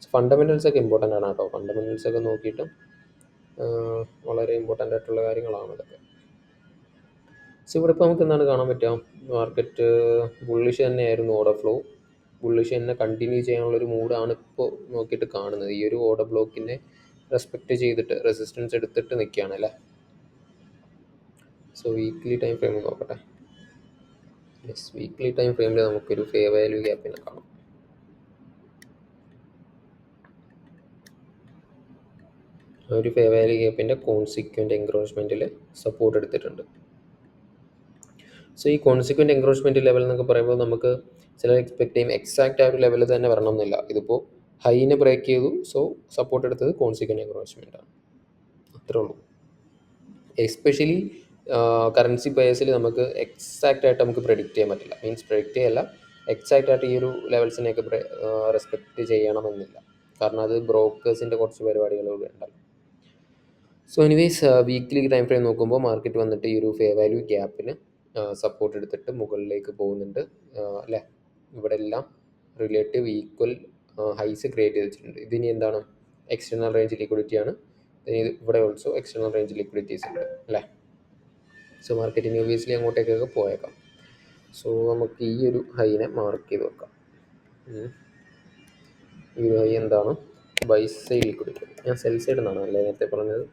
സോ ഫണ്ടമെൻറ്റൽസൊക്കെ ഇമ്പോർട്ടൻ്റ് ആണ് കേട്ടോ. ഫണ്ടമെൻറ്റൽസൊക്കെ നോക്കിയിട്ട് വളരെ ഇമ്പോർട്ടൻ്റ് ആയിട്ടുള്ള കാര്യങ്ങളാണ് ഇതൊക്കെ. സോ ഇവിടെ ഇപ്പോൾ നമുക്ക് എന്താണ് കാണാൻ പറ്റുക, മാർക്കറ്റ് ബുള്ളിഷ് തന്നെയായിരുന്നു. ഓർഡർ ഫ്ലോ ബുള്ളിഷ് തന്നെ കണ്ടിന്യൂ ചെയ്യാനുള്ളൊരു മൂഡാണ് ഇപ്പോൾ നോക്കിയിട്ട് കാണുന്നത്. ഈ ഒരു ഓർഡർ ബ്ലോക്കിനെ റെസ്പെക്റ്റ് ചെയ്തിട്ട് റെസിസ്റ്റൻസ് എടുത്തിട്ട് നിൽക്കുകയാണ് അല്ലേ. സോ വീക്ക്ലി ടൈം ഫ്രെയിം നോക്കട്ടെ. യെസ്, വീക്ക്ലി ടൈം ഫ്രെയിമിൽ നമുക്കൊരു ഫെയർ വാല്യൂ ഗ്യാപ്പിനെ കാണാം. ഒരു ഫെയർ വാല്യൂ ഗ്യാപ്പിൻ്റെ കോൺസിക്വൻ്റ് എൻക്രോച്ച്മെൻറ്റിൽ സപ്പോർട്ട് എടുത്തിട്ടുണ്ട്. സോ ഈ കോൺസിക്വൻ്റ് എൻക്രോച്ച്മെൻറ്റ് ലെവൽ എന്നൊക്കെ പറയുമ്പോൾ നമുക്ക് ചില എക്സ്പെക്ട് ചെയ്യും എക്സാക്റ്റ് ആ ഒരു ലെവൽ തന്നെ വരണം എന്നില്ല. ഇതിപ്പോൾ ഹൈനെ ബ്രേക്ക് ചെയ്തു, സോ സപ്പോർട്ട് എടുത്തത് കോൺസിക്വൻ്റ് എൻക്രോച്ച്മെൻ്റ് ആണ്. അത്രേ ഉള്ളൂ. എസ്പെഷ്യലി കറൻസി പേഴ്സിൽ നമുക്ക് എക്സാക്റ്റ് ആയിട്ട് നമുക്ക് പ്രെഡിക്റ്റ് ചെയ്യാൻ പറ്റില്ല. മീൻസ് പ്രെഡിക്റ്റ് ചെയ്യല്ല, എക്സാക്റ്റ് ആയിട്ട് ഈ ഒരു ലെവൽസിനെയൊക്കെ റെസ്പെക്റ്റ് ചെയ്യണമെന്നില്ല. കാരണം അത് ബ്രോക്കേഴ്സിൻ്റെ കുറച്ച് പരിപാടികളൂടെ ഉണ്ടല്ലോ. So anyways weekly time frame നോക്കുമ്പോൾ മാർക്കറ്റ് വന്നിട്ട് ഈ ഒരു ഫെയർ വാല്യൂ ഗ്യാപ്പിന് സപ്പോർട്ട് എടുത്തിട്ട് മുകളിലേക്ക് പോകുന്നുണ്ട് അല്ലേ. ഇവിടെ എല്ലാം റിലേറ്റീവ് ഈക്വൽ ഹൈസ് ക്രിയേറ്റ് ചെയ്ത് വെച്ചിട്ടുണ്ട്. ഇതിനി എന്താണ്, എക്സ്റ്റേണൽ റേഞ്ച് ലിക്വിഡിറ്റിയാണ്. ഇവിടെ ഓൾസോ എക്സ്റ്റേണൽ റേഞ്ച് ലിക്വിഡിറ്റീസ് ഉണ്ട് അല്ലേ. സോ മാർക്കറ്റിന് ഒബ്വിയസ്ലി അങ്ങോട്ടേക്കൊക്കെ പോയേക്കാം. സോ നമുക്ക് ഈ ഒരു ഹൈനെ മാർക്ക് ചെയ്ത് വെക്കാം. ഈ ഒരു ഹൈ എന്താണ്, ബൈ സൈഡ് ലിക്വിഡിറ്റി. ഞാൻ സെൽ സൈഡ് എന്നാണ് അല്ലേ നേരത്തെ പറഞ്ഞത്.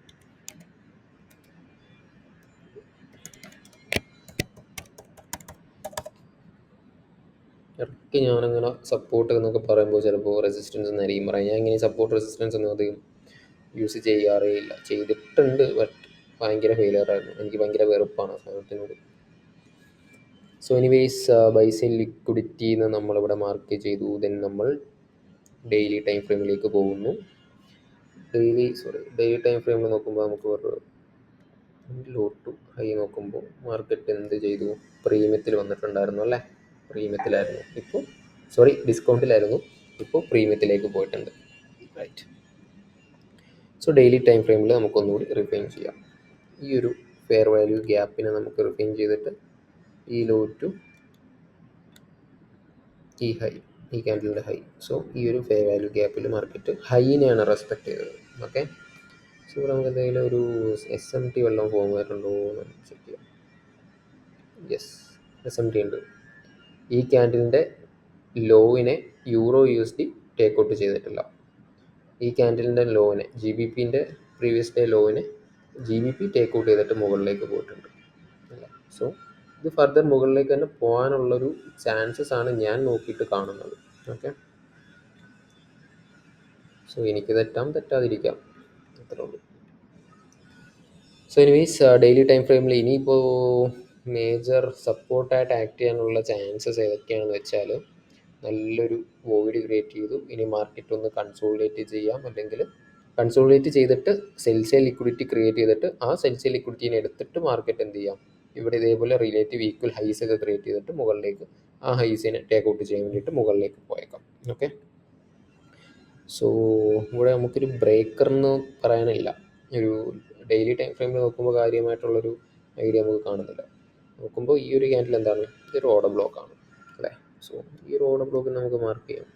ഇടയ്ക്ക് ഞാനങ്ങനെ സപ്പോർട്ട് എന്നൊക്കെ പറയുമ്പോൾ ചിലപ്പോൾ റെസിസ്റ്റൻസ് എന്നായിരിക്കും പറയാം. ഞാൻ ഇങ്ങനെ സപ്പോർട്ട് റെസിസ്റ്റൻസ് ഒന്നും അധികം യൂസ് ചെയ്യാറേ ഇല്ല. ചെയ്തിട്ടുണ്ട്, ബട്ട് ഭയങ്കര ഫെയിലിയറായിരുന്നു. എനിക്ക് ഭയങ്കര വെറുപ്പാണ് ആ സാധനത്തിനോട്. സോ എനിവേയ്സ്, ബൈസെൽ ലിക്വിഡിറ്റിന്ന് നമ്മളിവിടെ മാർക്ക് ചെയ്തു. ദെൻ നമ്മൾ ഡെയിലി ടൈം ഫ്രെയിമിലേക്ക് പോകുന്നു. ഡെയിലി ടൈം ഫ്രെയിമിൽ നോക്കുമ്പോൾ നമുക്ക് ഒരു ലോ ടു ഹൈ നോക്കുമ്പോൾ മാർക്കറ്റ് എന്ത് ചെയ്തു? പ്രീമിയത്തിൽ വന്നിട്ടുണ്ടായിരുന്നു അല്ലേ? പ്രീമിയത്തിലായിരുന്നു, ഇപ്പോൾ ഡിസ്കൗണ്ടിലായിരുന്നു, ഇപ്പോൾ പ്രീമിയത്തിലേക്ക് പോയിട്ടുണ്ട്. റൈറ്റ്. സോ ഡെയിലി ടൈം ഫ്രെയിമിൽ നമുക്കൊന്നുകൂടി റിഫൈൻ ചെയ്യാം. ഈ ഒരു ഫെയർ വാല്യൂ ഗ്യാപ്പിനെ നമുക്ക് റിഫൈൻ ചെയ്തിട്ട് ഈ ലോ ടു ഈ ഹൈ, ഈ ക്യാൻഡിലിൻ്റെ ഹൈ. സോ ഈ ഒരു ഫെയർ വാല്യൂ ഗ്യാപ്പിൽ മാർക്കറ്റ് ഹൈനെയാണ് റെസ്പെക്ട് ചെയ്തത്. ഓക്കെ. സോ ഇവിടെ നമുക്ക് എന്തെങ്കിലും ഒരു SMT വല്ലതും ഫോം ആയിട്ടുണ്ടോ എന്ന് ചെക്ക് ചെയ്യാം. യെസ്, SMT ഉണ്ട്. ഈ ക്യാൻഡിലിൻ്റെ ലോവിനെ USD ടേക്ക് ഔട്ട് ചെയ്തിട്ടില്ല. ഈ ക്യാൻഡിലിൻ്റെ ലോവിനെ, GBPൻ്റെ പ്രീവിയസ് ഡേ ലോവിനെ GBP ടേക്ക് ഔട്ട് ചെയ്തിട്ട് മുകളിലേക്ക് പോയിട്ടുണ്ട് അല്ല. സോ ഇത് ഫർദർ മുകളിലേക്ക് തന്നെ പോകാനുള്ളൊരു ചാൻസസ് ആണ് ഞാൻ നോക്കിയിട്ട് കാണുന്നത്. ഓക്കെ. സോ എനിക്ക് തെറ്റാതിരിക്കാം, അത്രേ ഉള്ളൂ. സോ എനിവേയ്സ്, ഡെയിലി ടൈം ഫ്രെയിമിൽ ഇനിയിപ്പോൾ മേജർ സപ്പോർട്ടായിട്ട് ആക്ട് ചെയ്യാനുള്ള ചാൻസസ് ഏതൊക്കെയാണെന്ന് വെച്ചാൽ, നല്ലൊരു വോയിഡ് ക്രിയേറ്റ് ചെയ്തു, ഇനി മാർക്കറ്റ് ഒന്ന് കൺസോളിഡേറ്റ് ചെയ്യാം, അല്ലെങ്കിൽ കൺസോളിഡേറ്റ് ചെയ്തിട്ട് സെൽസ് ലിക്വിഡിറ്റി ക്രിയേറ്റ് ചെയ്തിട്ട് ആ സെൽസ് ലിക്വിഡിറ്റിനെ എടുത്തിട്ട് മാർക്കറ്റ് എന്ത് ചെയ്യാം, ഇവിടെ ഇതേപോലെ റിലേറ്റീവ് ഈക്വൽ ഹൈസ് ഒക്കെ ക്രിയേറ്റ് ചെയ്തിട്ട് മുകളിലേക്ക് ആ ഹൈസിനെ ടേക്ക് ഔട്ട് ചെയ്യാൻ വേണ്ടിയിട്ട് മുകളിലേക്ക് പോയേക്കാം. ഓക്കെ. സോ ഇവിടെ നമുക്കൊരു ബ്രേക്കറെന്ന് പറയാനില്ല. ഒരു ഡെയിലി ടൈം ഫ്രെയിമിൽ നോക്കുമ്പോൾ കാര്യമായിട്ടുള്ളൊരു ഐഡിയ നമുക്ക് കാണുന്നില്ല. നോക്കുമ്പോൾ ഈ ഒരു ക്യാൻഡിൽ എന്താണ്, ഇതൊരു ഓർഡർ ബ്ലോക്കാണ് അല്ലേ? സോ ഈ ഒരു ഓർഡർ ബ്ലോക്ക് നമുക്ക് മാർക്ക് ചെയ്യാം.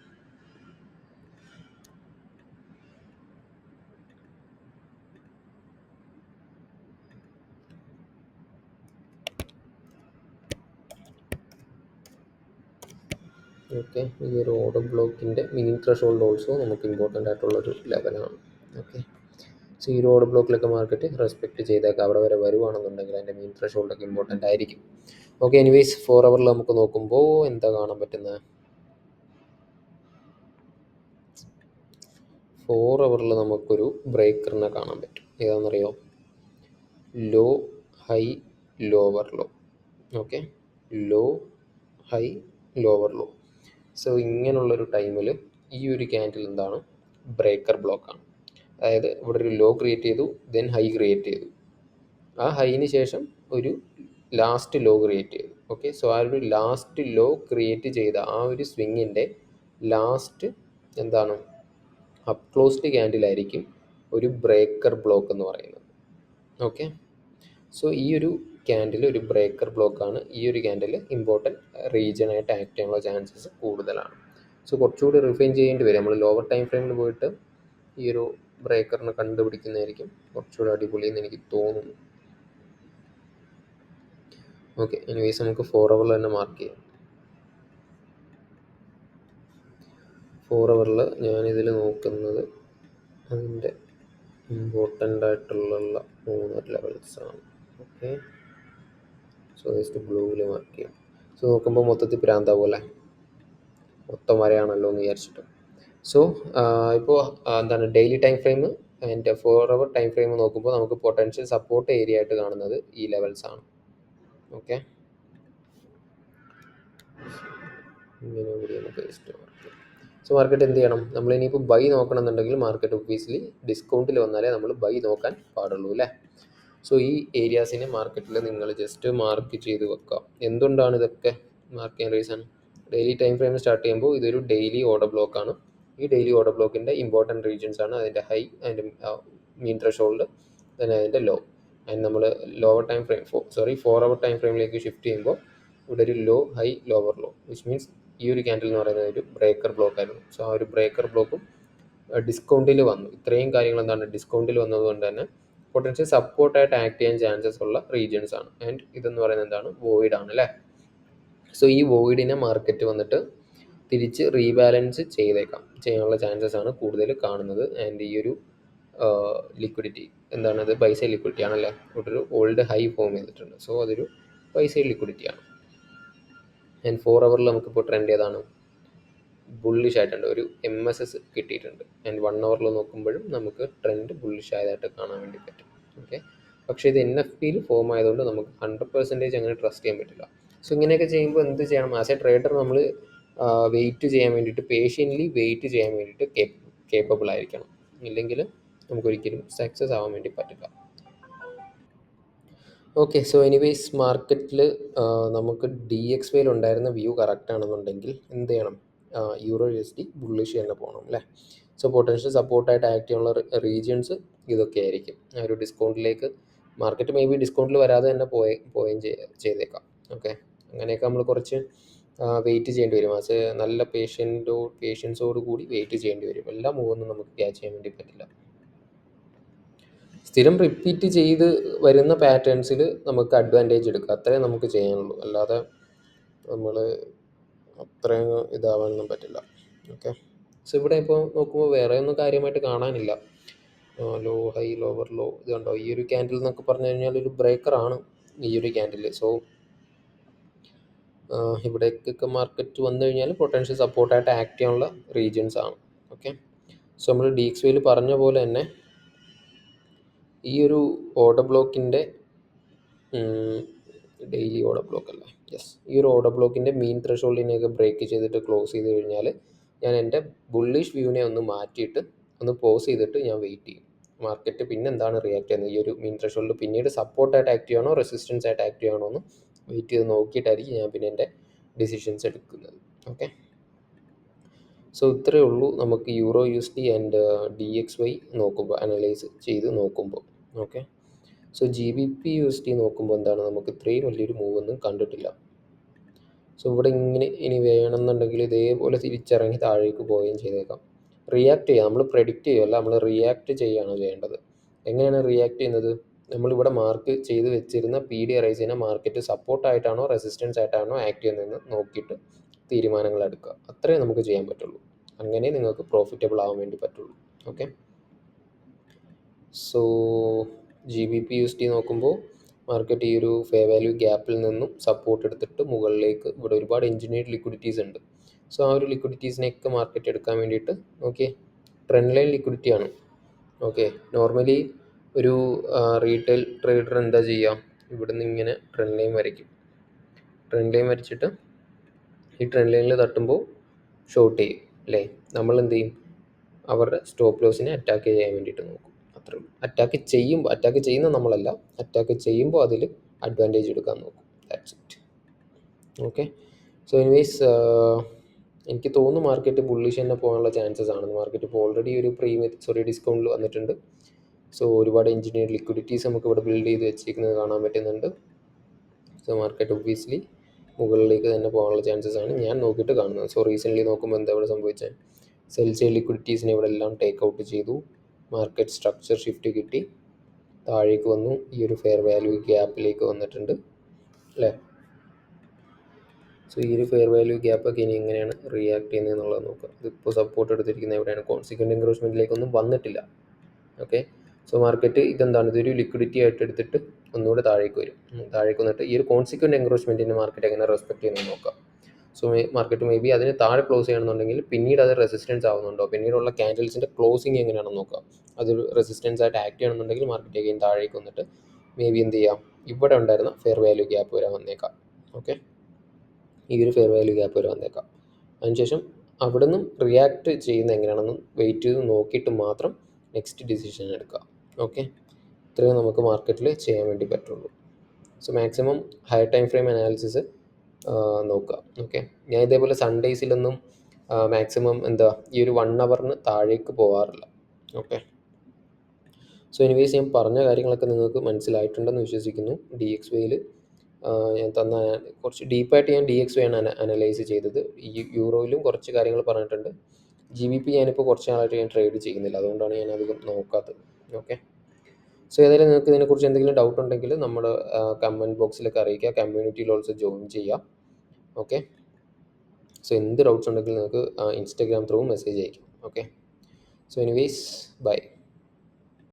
ഓക്കെ. ഈ ഒരു ഓർഡർ ബ്ലോക്കിൻ്റെ മിനി ത്രെഷോൾഡ് ഓൾസോ നമുക്ക് ഇമ്പോർട്ടൻ്റ് ആയിട്ടുള്ളൊരു ലെവലാണ്. ഓക്കെ. സോ ഈ ഒരു ഓർഡർ ബ്ലോക്കിലൊക്കെ മാർക്കറ്റ് റെസ്പെക്റ്റ് ചെയ്തേക്കാം. അവിടെ വരെ വരുവാണെന്നുണ്ടെങ്കിൽ അതിൻ്റെ മീൻ ത്രെഷോൾഡൊക്കെ ഇമ്പോർട്ടൻ്റ് ആയിരിക്കും. ഓക്കെ. എനിവേയ്സ്, 4 ഹവറിൽ നമുക്ക് നോക്കുമ്പോൾ എന്താ കാണാൻ പറ്റുന്നത്? 4 ഹവറിൽ നമുക്കൊരു ബ്രേക്കറിനെ കാണാൻ പറ്റും. ഏതാണെന്നറിയോ? Low high lower low. Okay. Low high lower low. So ഇങ്ങനെയുള്ളൊരു ടൈമിൽ ഈ ഒരു ക്യാൻഡിൽ എന്താണ്, ബ്രേക്കർ ബ്ലോക്കാണ്. അതായത് ഇവിടെ ഒരു ലോ ക്രിയേറ്റ് ചെയ്തു, ദെൻ ഹൈ ക്രിയേറ്റ് ചെയ്തു, ആ ഹൈന് ശേഷം ഒരു ലാസ്റ്റ് ലോ ക്രിയേറ്റ് ചെയ്തു. ഓക്കെ. സോ ആ ഒരു ലാസ്റ്റ് ലോ ക്രിയേറ്റ് ചെയ്ത ആ ഒരു സ്വിങ്ങിൻ്റെ ലാസ്റ്റ് എന്താണ്, അപ്പ് ക്ലോസ്ഡ് ക്യാൻഡിലായിരിക്കും ഒരു ബ്രേക്കർ ബ്ലോക്ക് എന്ന് പറയുന്നത്. ഓക്കെ. സോ ഈ ഒരു ക്യാൻഡിൽ ഒരു ബ്രേക്കർ ബ്ലോക്കാണ്. ഈ ഒരു ക്യാൻഡിൽ ഇമ്പോർട്ടൻറ്റ് റീജിയനായിട്ട് ആക്ട് ചെയ്യാനുള്ള ചാൻസസ് കൂടുതലാണ്. സോ കുറച്ചുകൂടി റിഫൈൻ ചെയ്യേണ്ടി വരും. നമ്മൾ ലോവർ ടൈം ഫ്രെയിമിൽ പോയിട്ട് ഈ ഒരു ബ്രേക്കറിനെ കണ്ടുപിടിക്കുന്നതായിരിക്കും കുറച്ചുകൂടി അടിപൊളി എന്ന് എനിക്ക് തോന്നുന്നു. ഓക്കെ. എനിവേസ് നമുക്ക് 4 ഹവറിൽ തന്നെ മാർക്ക് ചെയ്യാം. 4 ഹവറിൽ ഞാനിതിൽ നോക്കുന്നത് അതിൻ്റെ ഇമ്പോർട്ടൻ്റ് ആയിട്ടുള്ള 3 ലെവൽസാണ്. ഓക്കെ. സോ ജസ്റ്റ് ബ്ലൂവിൽ മാർക്ക് ചെയ്യാം. സോ നോക്കുമ്പോൾ മൊത്തത്തിൽ പ്രാന്താവും അല്ലേ, മൊത്തം വരെയാണല്ലോ എന്ന് വിചാരിച്ചിട്ട്. സോ ഇപ്പോൾ എന്താണ് daily time frame and 4 hour time frame നോക്കുമ്പോൾ നമുക്ക് പൊട്ടൻഷ്യൽ സപ്പോർട്ട് ഏരിയ ആയിട്ട് കാണുന്നത് ഈ ലെവൽസാണ്. ഓക്കെ. ഇങ്ങനെ കൂടി നമുക്ക് ജസ്റ്റ് മാർക്ക് ചെയ്യാം. സോ മാർക്കറ്റ് എന്ത് ചെയ്യണം, നമ്മൾ ഇനിയിപ്പോൾ ബൈ നോക്കണമെന്നുണ്ടെങ്കിൽ മാർക്കറ്റ് ഒബ്വിയസ്ലി ഡിസ്കൗണ്ടിൽ വന്നാലേ നമ്മൾ ബൈ നോക്കാൻ പാടുള്ളൂ അല്ലേ? സോ ഈ ഏരിയാസിനെ മാർക്കറ്റിൽ നിങ്ങൾ ജസ്റ്റ് മാർക്ക് ചെയ്ത് വെക്കുക. എന്തുകൊണ്ടാണ് ഇതൊക്കെ മാർക്ക് ചെയ്യാൻ reason? Daily time frame start ചെയ്യുമ്പോൾ ഇതൊരു ഡെയിലി ഓർഡർ ബ്ലോക്കാണ്. ഈ ഡെയിലി ഓർഡർ ബ്ലോക്കിൻ്റെ ഇമ്പോർട്ടൻറ്റ് റീജിയൻസ് ആണ് അതിൻ്റെ ഹൈ, അതിൻ്റെ മീൻ ത്രെഷോൾഡ്, then അതിൻ്റെ ലോ. ആൻഡ് നമ്മൾ lower time frame 4 hour time ഫ്രെയിമിലേക്ക് ഷിഫ്റ്റ് ചെയ്യുമ്പോൾ ഇവിടെ ഒരു low high lower low, which means ഈ ഒരു ക്യാൻഡിൽ എന്ന് പറയുന്നത് ഒരു ബ്രേക്കർ ബ്ലോക്ക് ആയിരുന്നു. സോ ആ ഒരു ബ്രേക്കർ ബ്ലോക്കും ഡിസ്കൗണ്ടിൽ വന്നു. ഇത്രയും കാര്യങ്ങൾ എന്താണ് ഡിസ്കൗണ്ടിൽ വന്നതുകൊണ്ട് തന്നെ പൊട്ടൻഷ്യൽ സപ്പോർട്ടായിട്ട് ആക്ട് ചെയ്യാൻ ചാൻസസ് ഉള്ള റീജിയൻസ് ആണ്. ആൻഡ് ഇതെന്ന് പറയുന്നത് എന്താണ്, വോയിഡ് ആണ് അല്ലേ? സോ ഈ വോയിഡിനെ മാർക്കറ്റ് വന്നിട്ട് തിരിച്ച് റീബാലൻസ് ചെയ്യാനുള്ള ചാൻസസ് ആണ് കൂടുതൽ കാണുന്നത്. ആൻഡ് ഈ ഒരു ലിക്വിഡിറ്റി എന്താണത്, ബൈ സൈഡ് ലിക്വിഡിറ്റി ആണല്ലേ, ഇവിടെ ഒരു ഓൾഡ് ഹൈ ഫോം ചെയ്തിട്ടുണ്ട്. സോ അതൊരു ബൈ സൈഡ് ലിക്വിഡിറ്റി ആണ്. ആൻഡ് 4 ഹവറിൽ നമുക്കിപ്പോൾ ട്രെൻഡ് ഏതാണ്, ബുള്ളിഷ് ആയിട്ടുണ്ട്, ഒരു MSS കിട്ടിയിട്ടുണ്ട്. ആൻഡ് 1 ഹവറിൽ നോക്കുമ്പോഴും നമുക്ക് ട്രെൻഡ് ബുള്ളിഷ് ആയതായിട്ട് കാണാൻ വേണ്ടി പറ്റും. ഓക്കെ, പക്ഷേ ഇത് NFPയിൽ ഫോം ആയതുകൊണ്ട് നമുക്ക് 100% അങ്ങനെ ട്രസ്റ്റ് ചെയ്യാൻ പറ്റില്ല. സോ ഇങ്ങനെയൊക്കെ ചെയ്യുമ്പോൾ എന്ത് ചെയ്യണം? ആസ് എ ട്രേഡർ നമ്മൾ വെയിറ്റ് ചെയ്യാൻ വേണ്ടിയിട്ട്, പേഷ്യൻ്റ്ലി വെയിറ്റ് ചെയ്യാൻ വേണ്ടിയിട്ട് കേപ്പബിൾ ആയിരിക്കണം. ഇല്ലെങ്കിൽ നമുക്കൊരിക്കലും സക്സസ് ആവാൻ വേണ്ടി പറ്റില്ല. ഓക്കെ, സോ എനിവേയ്സ് മാർക്കറ്റിൽ നമുക്ക് DXYയിൽ ഉണ്ടായിരുന്ന വ്യൂ കറക്റ്റ് ആണെന്നുണ്ടെങ്കിൽ എന്ത് ചെയ്യണം? EURUSD ബുള്ളിഷ് തന്നെ പോകണം അല്ലേ? സോ പൊട്ടൻഷ്യൽ സപ്പോർട്ടായിട്ട് ആക്ട് ചെയ്യാനുള്ള റീജിയൻസ് ഇതൊക്കെ ആയിരിക്കും. ഒരു ഡിസ്കൗണ്ടിലേക്ക് മാർക്കറ്റ് മേ ബി ഡിസ്കൗണ്ടിൽ വരാതെ തന്നെ പോവുകയും ചെയ്തേക്കാം. ഓക്കെ, അങ്ങനെയൊക്കെ നമ്മൾ കുറച്ച് വെയിറ്റ് ചെയ്യേണ്ടി വരും. ആസ് നല്ല പേഷ്യൻസോട് കൂടി വെയിറ്റ് ചെയ്യേണ്ടി വരും. എല്ലാ മൂവൊന്നും നമുക്ക് ക്യാച്ച് ചെയ്യാൻ വേണ്ടി പറ്റില്ല. സ്ഥിരം റിപ്പീറ്റ് ചെയ്ത് വരുന്ന പാറ്റേൺസിൽ നമുക്ക് അഡ്വാൻറ്റേജ് എടുക്കുക, അത്രേ നമുക്ക് ചെയ്യാനുള്ളൂ. അല്ലാതെ നമ്മൾ അത്രയും ഇതാവാനൊന്നും പറ്റില്ല. ഓക്കെ, സോ ഇവിടെ ഇപ്പോൾ നോക്കുമ്പോൾ വേറെ ഒന്നും കാര്യമായിട്ട് കാണാനില്ല. ലോ ഹൈ ലോവർ ലോ ഇത് കണ്ടോ? ഈ ഒരു ക്യാൻഡിൽ എന്നൊക്കെ പറഞ്ഞു കഴിഞ്ഞാൽ ഒരു ബ്രേക്കറാണ് ഈ ഒരു ക്യാൻഡിൽ. സോ ഇവിടേക്കൊക്കെ മാർക്കറ്റ് വന്നു കഴിഞ്ഞാൽ പൊട്ടൻഷ്യൽ സപ്പോർട്ടായിട്ട് ആക്ട് ചെയ്യാനുള്ള റീജിയൻസ് ആണ്. ഓക്കെ, സോ നമ്മൾ DXYയിൽ പറഞ്ഞ പോലെ തന്നെ ഈ ഒരു ഓർഡർ ബ്ലോക്കിൻ്റെ ഡെയിലി ഓർഡർ ബ്ലോക്ക് അല്ലേ? യെസ്, ഈ ഒരു ഓർഡർ ബ്ലോക്കിൻ്റെ മീൻ ത്രെഷോൾഡിനെയൊക്കെ ബ്രേക്ക് ചെയ്തിട്ട് ക്ലോസ് ചെയ്ത് കഴിഞ്ഞാൽ ഞാൻ എൻ്റെ ബുള്ളിഷ് വ്യൂവിനെ ഒന്ന് മാറ്റിയിട്ട് ഒന്ന് പോസ് ചെയ്തിട്ട് ഞാൻ വെയിറ്റ് ചെയ്യും. മാർക്കറ്റ് പിന്നെ എന്താണ് റിയാക്ട് ചെയ്യുന്നത്, ഈ ഒരു മീൻ ത്രെഷോൾഡ് പിന്നീട് സപ്പോർട്ടായിട്ട് ആക്ട് ചെയ്യണോ റെസിസ്റ്റൻസ് ആയിട്ട് ആക്ട് ചെയ്യണോ എന്ന് വെയിറ്റ് ചെയ്ത് നോക്കിയിട്ടായിരിക്കും ഞാൻ പിന്നെ എൻ്റെ ഡിസിഷൻസ് എടുക്കുന്നത്. ഓക്കെ, സോ ഇത്രയേ ഉള്ളൂ നമുക്ക് EURUSD ആൻഡ് DXY നോക്കുമ്പോൾ, അനലൈസ് ചെയ്ത് നോക്കുമ്പോൾ. ഓക്കെ, സോ GBP/USD നോക്കുമ്പോൾ എന്താണ്, നമുക്ക് ഇത്രയും വലിയൊരു മൂവ് ഒന്നും കണ്ടിട്ടില്ല. സോ ഇവിടെ ഇങ്ങനെ ഇനി വേണമെന്നുണ്ടെങ്കിൽ ഇതേപോലെ തിരിച്ചിറങ്ങി താഴേക്ക് പോവുകയും ചെയ്തേക്കാം. റിയാക്ട് ചെയ്യുക, നമ്മൾ പ്രെഡിക്റ്റ് ചെയ്യുകയല്ല, നമ്മൾ റിയാക്ട് ചെയ്യുകയാണ് ചെയ്യേണ്ടത്. എങ്ങനെയാണ് റിയാക്ട് ചെയ്യുന്നത്? നമ്മളിവിടെ മാർക്ക് ചെയ്ത് വെച്ചിരുന്ന PDRISനെ മാർക്കറ്റ് സപ്പോർട്ടായിട്ടാണോ റെസിസ്റ്റൻസ് ആയിട്ടാണോ ആക്ട് ചെയ്യുന്നതെന്ന് നോക്കിയിട്ട് തീരുമാനങ്ങൾ എടുക്കുക. അത്രേ നമുക്ക് ചെയ്യാൻ പറ്റുള്ളൂ. അങ്ങനെ നിങ്ങൾക്ക് പ്രോഫിറ്റബിൾ ആവാൻ വേണ്ടി പറ്റുള്ളൂ. ഓക്കെ, സോ GBP/USD നോക്കുമ്പോൾ മാർക്കറ്റ് ഈ ഒരു ഫെയർ വാല്യൂ ഗ്യാപ്പിൽ നിന്നും സപ്പോർട്ട് എടുത്തിട്ട് മുകളിലേക്ക് ഇവിടെ ഒരുപാട് എഞ്ചിനീയർഡ് ലിക്വിഡിറ്റീസ് ഉണ്ട്. സോ ആ ഒരു ലിക്വിഡിറ്റീസിനെയൊക്കെ മാർക്കറ്റ് എടുക്കാൻ വേണ്ടിയിട്ട് നോക്കിയേ, ട്രെൻഡ് ലൈൻ ലിക്വിഡിറ്റിയാണ്. ഓക്കെ, നോർമലി ഒരു റീറ്റെയിൽ ട്രേഡർ എന്താ ചെയ്യുക? ഇവിടുന്ന് ഇങ്ങനെ ട്രെൻഡ് ലൈൻ വരയ്ക്കും. ട്രെൻഡ് ലൈൻ വരച്ചിട്ട് ഈ ട്രെൻഡ് ലൈനിൽ തട്ടുമ്പോൾ ഷോർട്ട് ചെയ്യും അല്ലേ? നമ്മൾ എന്ത് ചെയ്യും? അവരുടെ സ്റ്റോപ്പ് ലോസിനെ അറ്റാക്ക് ചെയ്യാൻ വേണ്ടിയിട്ട് നോക്കും. അത്രേ ഉള്ളൂ. അറ്റാക്ക് ചെയ്യുന്ന നമ്മളല്ല, അറ്റാക്ക് ചെയ്യുമ്പോൾ അതിൽ അഡ്വാൻറ്റേജ് എടുക്കാൻ നോക്കും. That's it. Okay, so anyways എനിക്ക് തോന്നുന്നു മാർക്കറ്റ് ബുള്ളിഷ് തന്നെ പോകാനുള്ള ചാൻസസ് ആണ്. മാർക്കറ്റ് ഇപ്പോൾ ഓൾറെഡി ഒരു ഡിസ്കൗണ്ടിൽ വന്നിട്ടുണ്ട്. സോ ഒരുപാട് എഞ്ചിനീയർഡ് ലിക്വിഡിറ്റീസ് നമുക്ക് ഇവിടെ ബിൽഡ് ചെയ്ത് വെച്ചിരിക്കുന്നത് കാണാൻ പറ്റുന്നുണ്ട്. സോ മാർക്കറ്റ് ഒബ്വിയസ്ലി മുകളിലേക്ക് തന്നെ പോകാനുള്ള ചാൻസസ് ആണ് ഞാൻ നോക്കിയിട്ട് കാണുന്നത്. സോ റീസെൻ്റ്ലി നോക്കുമ്പോൾ എന്താ ഇവിടെ സംഭവിച്ചത്? സെൽ സൈഡ് ലിക്വിഡിറ്റീസിനെ ഇവിടെ എല്ലാം ടേക്ക് ഔട്ട് ചെയ്തു. മാർക്കറ്റ് സ്ട്രക്ചർ ഷിഫ്റ്റ് കിട്ടി, താഴേക്ക് വന്നു, ഈ ഒരു ഫെയർ വാല്യൂ ഗ്യാപ്പിലേക്ക് വന്നിട്ടുണ്ട് അല്ലേ? സോ ഈ ഒരു ഫെയർ വാല്യൂ ഗ്യാപ്പൊക്കെ ഇനി എങ്ങനെയാണ് റിയാക്ട് ചെയ്യുന്നത് എന്നുള്ളത് നോക്കുക. ഇതിപ്പോൾ സപ്പോർട്ട് എടുത്തിരിക്കുന്നത് എവിടെയാണ്? കോൺസിക്വൻ്റ് എൻക്രോച്ച്മെൻറ്റിലേക്കൊന്നും വന്നിട്ടില്ല. ഓക്കെ, സോ മാർക്കറ്റ് ഇതെന്താണ്, ഇതൊരു ലിക്വിഡിറ്റി ആയിട്ട് എടുത്തിട്ട് ഒന്നുകൂടെ താഴേക്ക് വരും. താഴേക്ക് വന്നിട്ട് ഈ ഒരു കോൺസിക്വൻ്റ് എൻക്രോച്ച്മെൻറ്റിന് മാർക്കറ്റ് എങ്ങനെ റെസ്പെക്ട് ചെയ്യുന്നത് നോക്കാം. സോ മാർക്കറ്റ് മേ ബി അതിന് താഴെ ക്ലോസ് ചെയ്യണമെന്നുണ്ടെങ്കിൽ പിന്നീട് അത് റെസിസ്റ്റൻസ് ആവുന്നുണ്ടോ, പിന്നീടുള്ള ക്യാൻഡിൽസിൻ്റെ ക്ലോസിങ് എങ്ങനെയാണെന്ന് നോക്കാം. അതൊരു റെസിസ്റ്റൻസ് ആയിട്ട് ആക്ട് ചെയ്യണമെന്നുണ്ടെങ്കിൽ മാർക്കറ്റ് അഗെയിൻ താഴേക്ക് വന്നിട്ട് മേ ബി എന്ത് ചെയ്യാം, ഇവിടെ ഉണ്ടായിരുന്ന ഫെയർ വാല്യൂ ഗ്യാപ്പ് വരെ വന്നേക്കാം. ഓക്കെ, ഈ ഒരു ഫെയർ വാല്യൂ ഗ്യാപ്പ് വരെ വന്നേക്കാം. അതിനുശേഷം അവിടെ നിന്നും റിയാക്ട് ചെയ്യുന്ന എങ്ങനെയാണെന്ന് വെയിറ്റ് ചെയ്ത് നോക്കിയിട്ട് മാത്രം നെക്സ്റ്റ് ഡിസിഷൻ എടുക്കുക. ഓക്കെ, ഇത്രയും നമുക്ക് മാർക്കറ്റിൽ ചെയ്യാൻ വേണ്ടി പറ്റുള്ളൂ. So maximum higher time frame analysis നോക്കുക. ഓക്കെ, ഞാൻ ഇതേപോലെ സൺഡേയ്സിലൊന്നും മാക്സിമം ഈ ഒരു 1 ഹവറിന് താഴേക്ക് പോകാറില്ല. ഓക്കെ, സോ എനിവേസ് ഞാൻ പറഞ്ഞ കാര്യങ്ങളൊക്കെ നിങ്ങൾക്ക് മനസ്സിലായിട്ടുണ്ടെന്ന് വിശ്വസിക്കുന്നു. DXYയിൽ ഞാൻ തന്ന കുറച്ച് ഡീപ്പായിട്ട് ഞാൻ DXY ആണ് അനലൈസ് ചെയ്തത്. ഈ യൂറോയിലും കുറച്ച് കാര്യങ്ങൾ പറഞ്ഞിട്ടുണ്ട്. GBP ഞാനിപ്പോൾ കുറച്ച് നാളായിട്ട് ഞാൻ ട്രേഡ് ചെയ്യുന്നില്ല, അതുകൊണ്ടാണ് ഞാൻ അധികം നോക്കാത്തത്. ഓക്കെ, സോ ഏതായാലും നിങ്ങൾക്ക് ഇതിനെക്കുറിച്ച് എന്തെങ്കിലും ഡൗട്ട് ഉണ്ടെങ്കിൽ നമ്മൾ കമൻറ്റ് ബോക്സിലൊക്കെ അറിയിക്കുക. കമ്മ്യൂണിറ്റിയിൽ ഓൾസോ ജോയിൻ ചെയ്യാം. ഓക്കെ, സോ എന്ത് ഡൗട്ട്സ് ഉണ്ടെങ്കിലും നിങ്ങൾക്ക് ഇൻസ്റ്റാഗ്രാം ത്രൂ മെസ്സേജ് അയക്കാം. Okay, so anyways by.